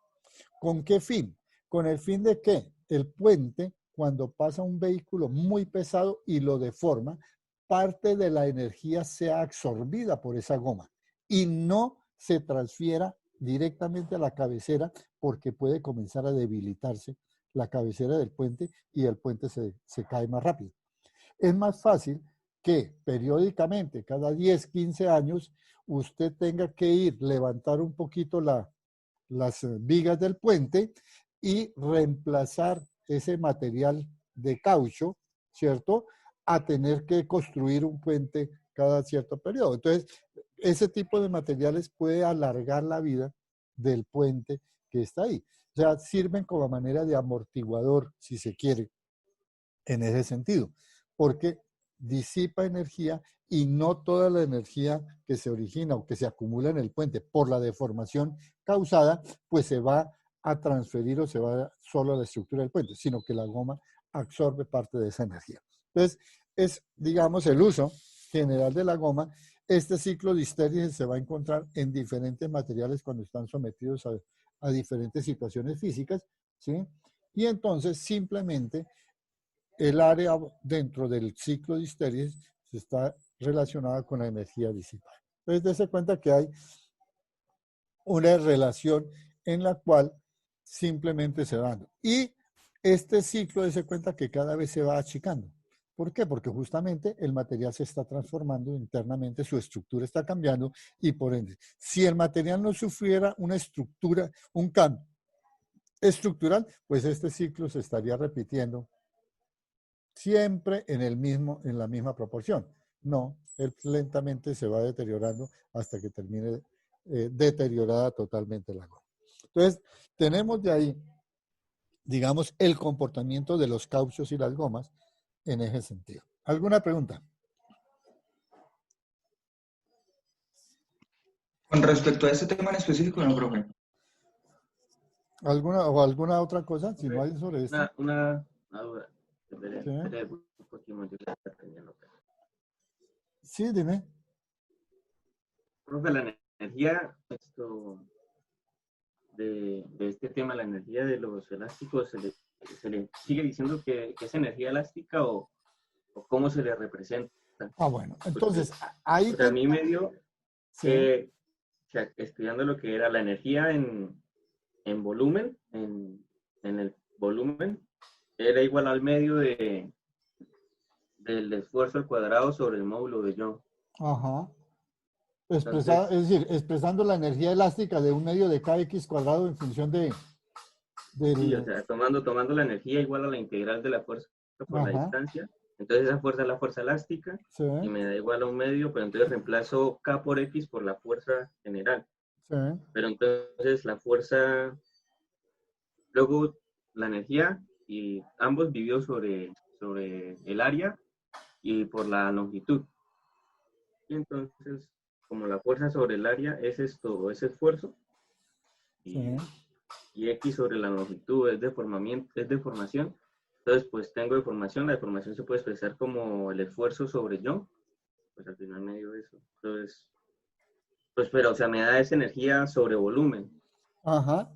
¿Con qué fin? Con el fin de que el puente, cuando pasa un vehículo muy pesado y lo deforma, parte de la energía sea absorbida por esa goma y no se transfiera directamente a la cabecera, porque puede comenzar a debilitarse la cabecera del puente y el puente se cae más rápido. Es más fácil que periódicamente, cada 10, 15 años, usted tenga que ir, levantar un poquito las vigas del puente y reemplazar ese material de caucho, ¿cierto? A tener que construir un puente cada cierto periodo. Entonces, ese tipo de materiales puede alargar la vida del puente que está ahí. O sea, sirven como manera de amortiguador, si se quiere, en ese sentido, porque disipa energía y no toda la energía que se origina o que se acumula en el puente por la deformación causada, pues se va a transferir o se va solo a la estructura del puente, sino que la goma absorbe parte de esa energía. Entonces, es, digamos, el uso general de la goma. Este ciclo de histérisis se va a encontrar en diferentes materiales cuando están sometidos a diferentes situaciones físicas, ¿sí? Y entonces simplemente el área dentro del ciclo de histérisis está relacionada con la energía disipada. Entonces, dése cuenta que hay una relación en la cual simplemente se va dando. Y este ciclo, dése cuenta que cada vez se va achicando. ¿Por qué? Porque justamente el material se está transformando internamente, su estructura está cambiando y por ende, si el material no sufriera una estructura, un cambio estructural, pues este ciclo se estaría repitiendo siempre en la misma proporción. No, él lentamente se va deteriorando hasta que termine deteriorada totalmente la goma. Entonces, tenemos de ahí, digamos, el comportamiento de los cauchos y las gomas en ese sentido. ¿Alguna pregunta? Con respecto a este tema en específico, no, profe. ¿Alguna otra cosa? Si no hay sobre esto. Una duda. Sí. Espere un poquito, yo la tenía anotada. Sí, dime. Profe, la energía de este tema, la energía de los elásticos, ¿se le sigue diciendo que es energía elástica o cómo se le representa? Ah, bueno, entonces ahí... Porque a mí me dio Sí. o sea, estudiando lo que era la energía en volumen, en el volumen, era igual al medio del esfuerzo al cuadrado sobre el módulo de Young. Ajá. Entonces, Es decir, expresando la energía elástica de un medio de kx cuadrado en función del... sí, o sea, tomando la energía igual a la integral de la fuerza por la Ajá. distancia. Entonces esa fuerza es la fuerza elástica Sí, y me da igual a un medio, pero entonces reemplazo K por X por la fuerza general. sí, Pero entonces la fuerza, luego la energía, y ambos dividido sobre el área y por la longitud. Y entonces, como la fuerza sobre el área es esto, es esfuerzo, sí. y X sobre la longitud es deformación, entonces pues tengo deformación, la deformación se puede expresar como el esfuerzo sobre yo, pues al final me dio eso. Entonces, pues pero o sea, me da esa energía sobre volumen. Ajá.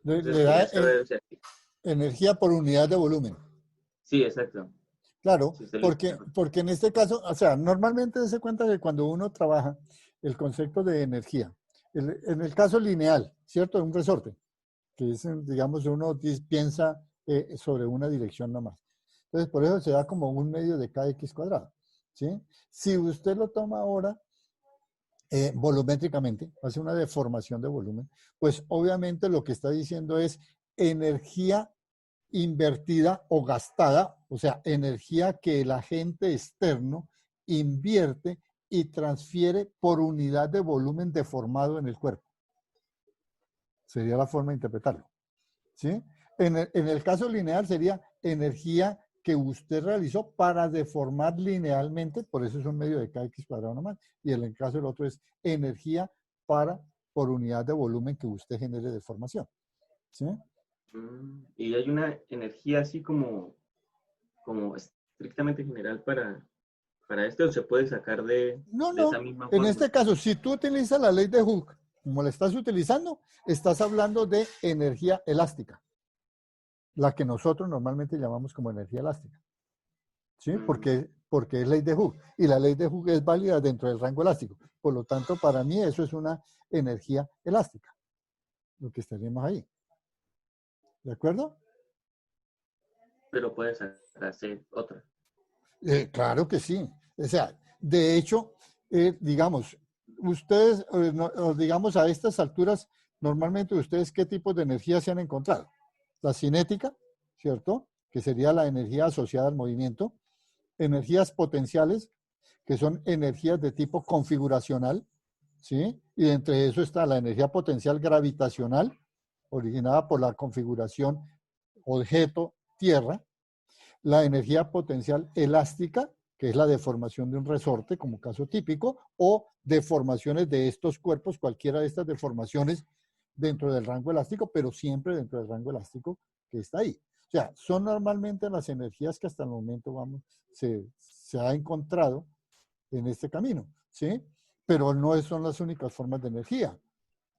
Le Entonces da quería saber, o sea, energía por unidad de volumen. sí, exacto. Claro, Si usted lo porque en este caso, o sea, normalmente se cuenta que cuando uno trabaja el concepto de energía, en el caso lineal, ¿cierto? De un resorte, que es, digamos, uno piensa sobre una dirección nomás. Entonces, por eso se da como un medio de kx cuadrado, ¿sí? Si usted lo toma ahora volumétricamente, hace una deformación de volumen, pues obviamente lo que está diciendo es energía invertida o gastada, o sea, energía que el agente externo invierte y transfiere por unidad de volumen deformado en el cuerpo. Sería la forma de interpretarlo. ¿Sí? En el caso lineal sería energía que usted realizó para deformar linealmente, por eso es un medio de kx cuadrado nomás, y en el caso del otro es energía para por unidad de volumen que usted genere de formación. ¿Sí? Y hay una energía así como estrictamente general para esto, o se puede sacar de No, esa no. misma En forma. este caso, si tú utilizas la ley de Hooke, como la estás utilizando, estás hablando de energía elástica, la que nosotros normalmente llamamos como energía elástica. ¿Sí? Porque es ley de Hooke. Y la ley de Hooke es válida dentro del rango elástico. Por lo tanto, para mí eso es una energía elástica, lo que estaríamos ahí. ¿De acuerdo? Pero puede sacarse otra. Claro que sí. O sea, de hecho, digamos, ustedes, digamos, a estas alturas, normalmente ustedes, ¿qué tipos de energía se han encontrado? La cinética, ¿cierto? Que sería la energía asociada al movimiento. Energías potenciales, que son energías de tipo configuracional, ¿sí? Y entre eso está la energía potencial gravitacional, originada por la configuración objeto-tierra. La energía potencial elástica, que es la deformación de un resorte, como caso típico, o deformaciones de estos cuerpos, cualquiera de estas deformaciones dentro del rango elástico, pero siempre dentro del rango elástico que está ahí. O sea, son normalmente las energías que hasta el momento se ha encontrado en este camino, ¿sí? Pero no son las únicas formas de energía,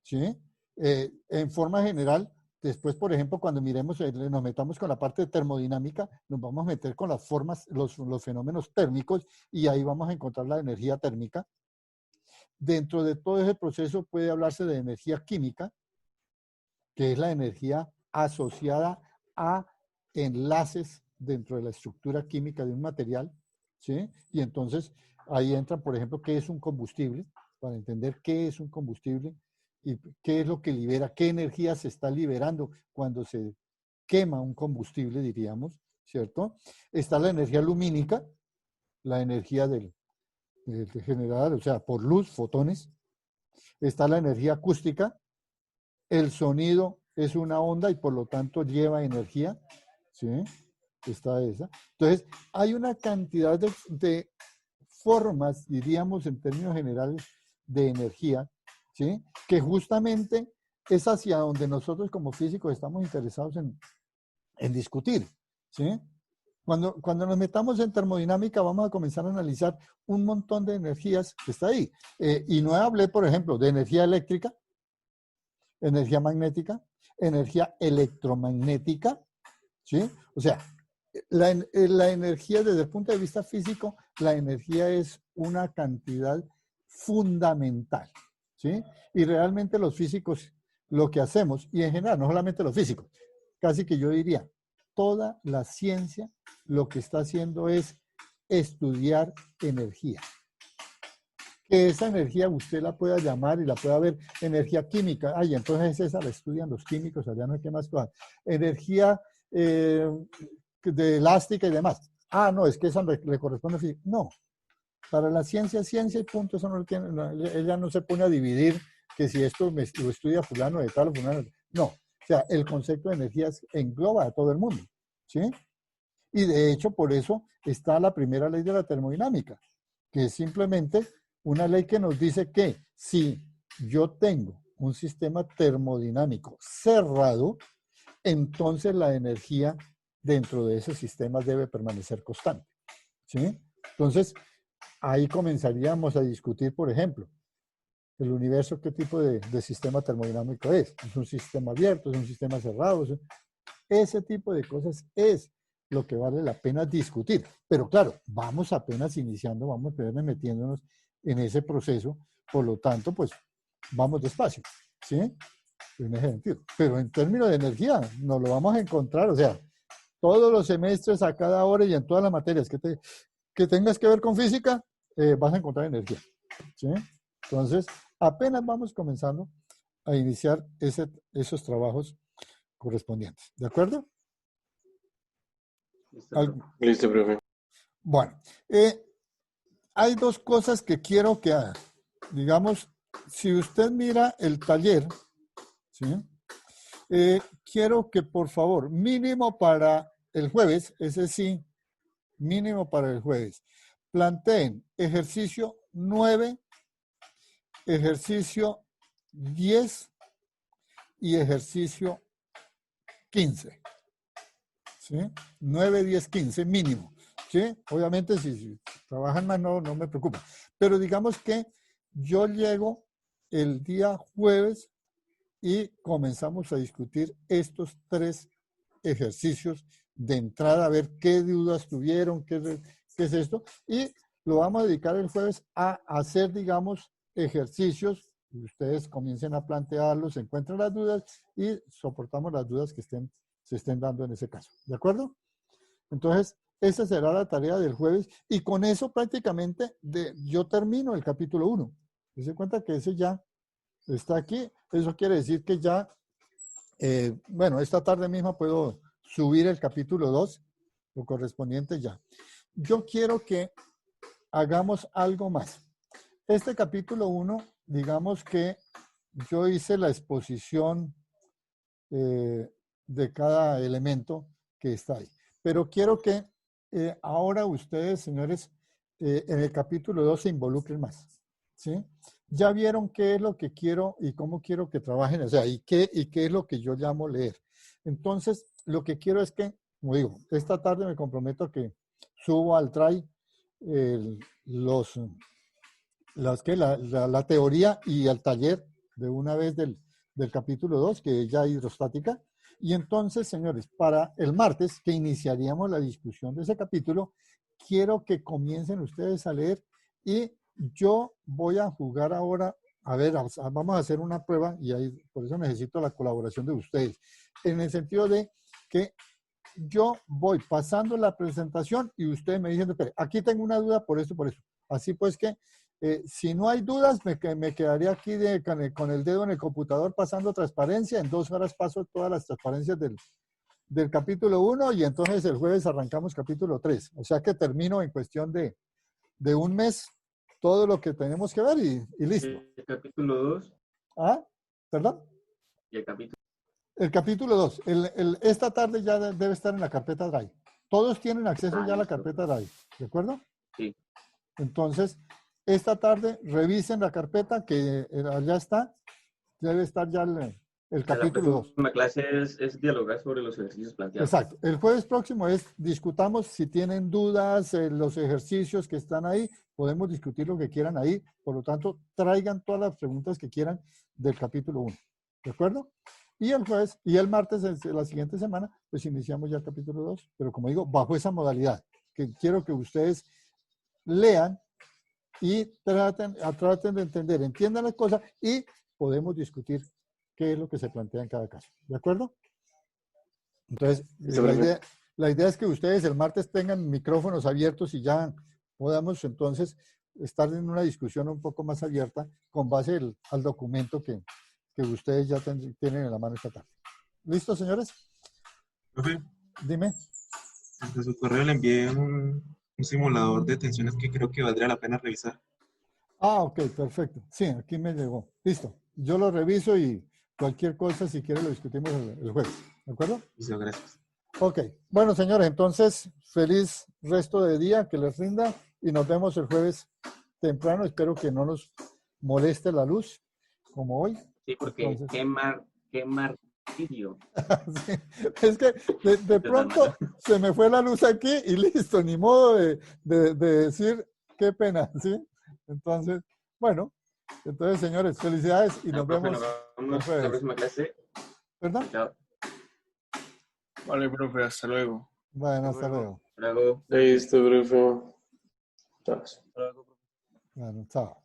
¿sí? En forma general, después, por ejemplo, cuando miremos, nos metamos con la parte de termodinámica, nos vamos a meter con las formas, los fenómenos térmicos, y ahí vamos a encontrar la energía térmica. Dentro de todo ese proceso puede hablarse de energía química, que es la energía asociada a enlaces dentro de la estructura química de un material, ¿sí? Y entonces ahí entra, por ejemplo, qué es un combustible, para entender qué es un combustible y qué es lo que libera, qué energía se está liberando cuando se quema un combustible, diríamos, ¿cierto? Está la energía lumínica, la energía del generar, o sea, por luz, fotones. Está la energía acústica, el sonido es una onda y por lo tanto lleva energía, ¿sí? Está esa. Entonces, hay una cantidad de formas, diríamos en términos generales, de energía, ¿sí? Que justamente es hacia donde nosotros como físicos estamos interesados en discutir, ¿sí? Cuando nos metamos en termodinámica vamos a comenzar a analizar un montón de energías que está ahí. Y no hablé, por ejemplo, de energía eléctrica, energía magnética, energía electromagnética, ¿sí? O sea, la energía desde el punto de vista físico, la energía es una cantidad fundamental, ¿sí? Y realmente los físicos lo que hacemos, y en general, no solamente los físicos, casi que yo diría, toda la ciencia lo que está haciendo es estudiar energía. Que esa energía usted la pueda llamar y la pueda ver energía química. Ay, entonces esa la estudian los químicos, allá no hay que más cosas. Energía de elástica y demás. Ah, no, es que esa le corresponde así. No, para la ciencia es ciencia y punto. Eso no tiene, no, ella no se pone a dividir que si esto lo estudia fulano de tal o fulano. No, o sea, el concepto de energía engloba a todo el mundo, ¿sí? Y de hecho, por eso está la primera ley de la termodinámica, que es simplemente una ley que nos dice que si yo tengo un sistema termodinámico cerrado, entonces la energía dentro de ese sistema debe permanecer constante, ¿sí? Entonces, ahí comenzaríamos a discutir, por ejemplo, el universo, qué tipo de sistema termodinámico es. ¿Es un sistema abierto? ¿Es un sistema cerrado? Ese tipo de cosas es lo que vale la pena discutir. Pero claro, vamos apenas iniciando, vamos apenas metiéndonos en ese proceso, por lo tanto, pues vamos despacio, ¿sí? En ese sentido. Pero en términos de energía, nos lo vamos a encontrar, o sea, todos los semestres, a cada hora y en todas las materias que tengas que ver con física, vas a encontrar energía, ¿sí? Entonces, apenas vamos comenzando a iniciar esos trabajos correspondientes. ¿De acuerdo? Listo, profe. Bueno, hay dos cosas que quiero que haga. Digamos, si usted mira el taller, ¿sí? Quiero que por favor, mínimo para el jueves, ese sí, mínimo para el jueves, planteen ejercicio 9, ejercicio 10 y ejercicio 15. ¿Sí? 9, 10, 15 mínimo. ¿Sí? Obviamente si trabajan más no me preocupa. Pero digamos que yo llego el día jueves y comenzamos a discutir estos 3 ejercicios de entrada, a ver qué dudas tuvieron, qué es esto. Y lo vamos a dedicar el jueves a hacer, digamos, ejercicios. Ustedes comiencen a plantearlos, encuentren las dudas y soportamos las dudas que se estén dando en ese caso. ¿De acuerdo? Entonces, esa será la tarea del jueves y con eso prácticamente yo termino el capítulo 1. Se cuenta que ese ya está aquí. Eso quiere decir que ya, bueno, esta tarde misma puedo subir el capítulo 2, lo correspondiente ya. Yo quiero que hagamos algo más. Este capítulo 1, digamos que yo hice la exposición de cada elemento que está ahí. Pero quiero que ahora ustedes, señores, en el capítulo 2 se involucren más. ¿Sí? Ya vieron qué es lo que quiero y cómo quiero que trabajen, o sea, y qué es lo que yo llamo leer. Entonces, lo que quiero es que, como digo, esta tarde me comprometo a que subo al try la teoría y el taller de una vez del capítulo 2, que es ya hidrostática. Y entonces, señores, para el martes, que iniciaríamos la discusión de ese capítulo, quiero que comiencen ustedes a leer y yo voy a jugar ahora, a ver, vamos a hacer una prueba y ahí, por eso necesito la colaboración de ustedes, en el sentido de que yo voy pasando la presentación y ustedes me dicen, aquí tengo una duda por esto, por eso. Así pues que, si no hay dudas, me quedaría aquí con el dedo en el computador pasando transparencia. En 2 horas paso todas las transparencias del capítulo 1 y entonces el jueves arrancamos capítulo 3. O sea que termino en cuestión de un mes todo lo que tenemos que ver y listo. El capítulo 2 ¿Ah? ¿Perdón? y el capítulo. El capítulo 2. Esta tarde ya debe estar en la carpeta Drive. Todos tienen acceso ya a la Listo. carpeta Drive. ¿De acuerdo? Sí. Entonces, esta tarde revisen la carpeta que allá está. Debe estar ya el La capítulo 2. próxima clase es dialogar sobre los ejercicios planteados. Exacto. El jueves próximo discutamos si tienen dudas, los ejercicios que están ahí. Podemos discutir lo que quieran ahí. Por lo tanto, traigan todas las preguntas que quieran del capítulo 1. ¿De acuerdo? Y el jueves y el martes de la siguiente semana, pues iniciamos ya el capítulo 2. Pero como digo, bajo esa modalidad, que quiero que ustedes lean y traten de entender, entiendan las cosas y podemos discutir qué es lo que se plantea en cada caso. ¿De acuerdo? Entonces, la idea es que ustedes el martes tengan micrófonos abiertos y ya podamos entonces estar en una discusión un poco más abierta con base al documento que ustedes ya tienen en la mano esta tarde. ¿Listo, señores? Profe, Dime. desde su correo le envié un simulador de tensiones que creo que valdría la pena revisar. Ah, ok, perfecto. Sí, aquí me llegó. Listo. Yo lo reviso y cualquier cosa, si quiere, lo discutimos el jueves. ¿De acuerdo? Listo, gracias. Ok. Bueno, señores, entonces, feliz resto de día, que les rinda y nos vemos el jueves temprano. Espero que no nos moleste la luz, como hoy. Sí, porque Entonces, qué martirio. sí, es que de pronto se me fue la luz aquí y listo, ni modo de decir qué pena, ¿sí? Entonces, bueno, entonces, señores, felicidades y nos Profe, vemos nos el vemos la jueves. próxima clase. ¿Verdad? Chao. Vale, profe, hasta luego. Bueno, hasta luego. Luego. Listo, profe. Chao. Bueno, chao.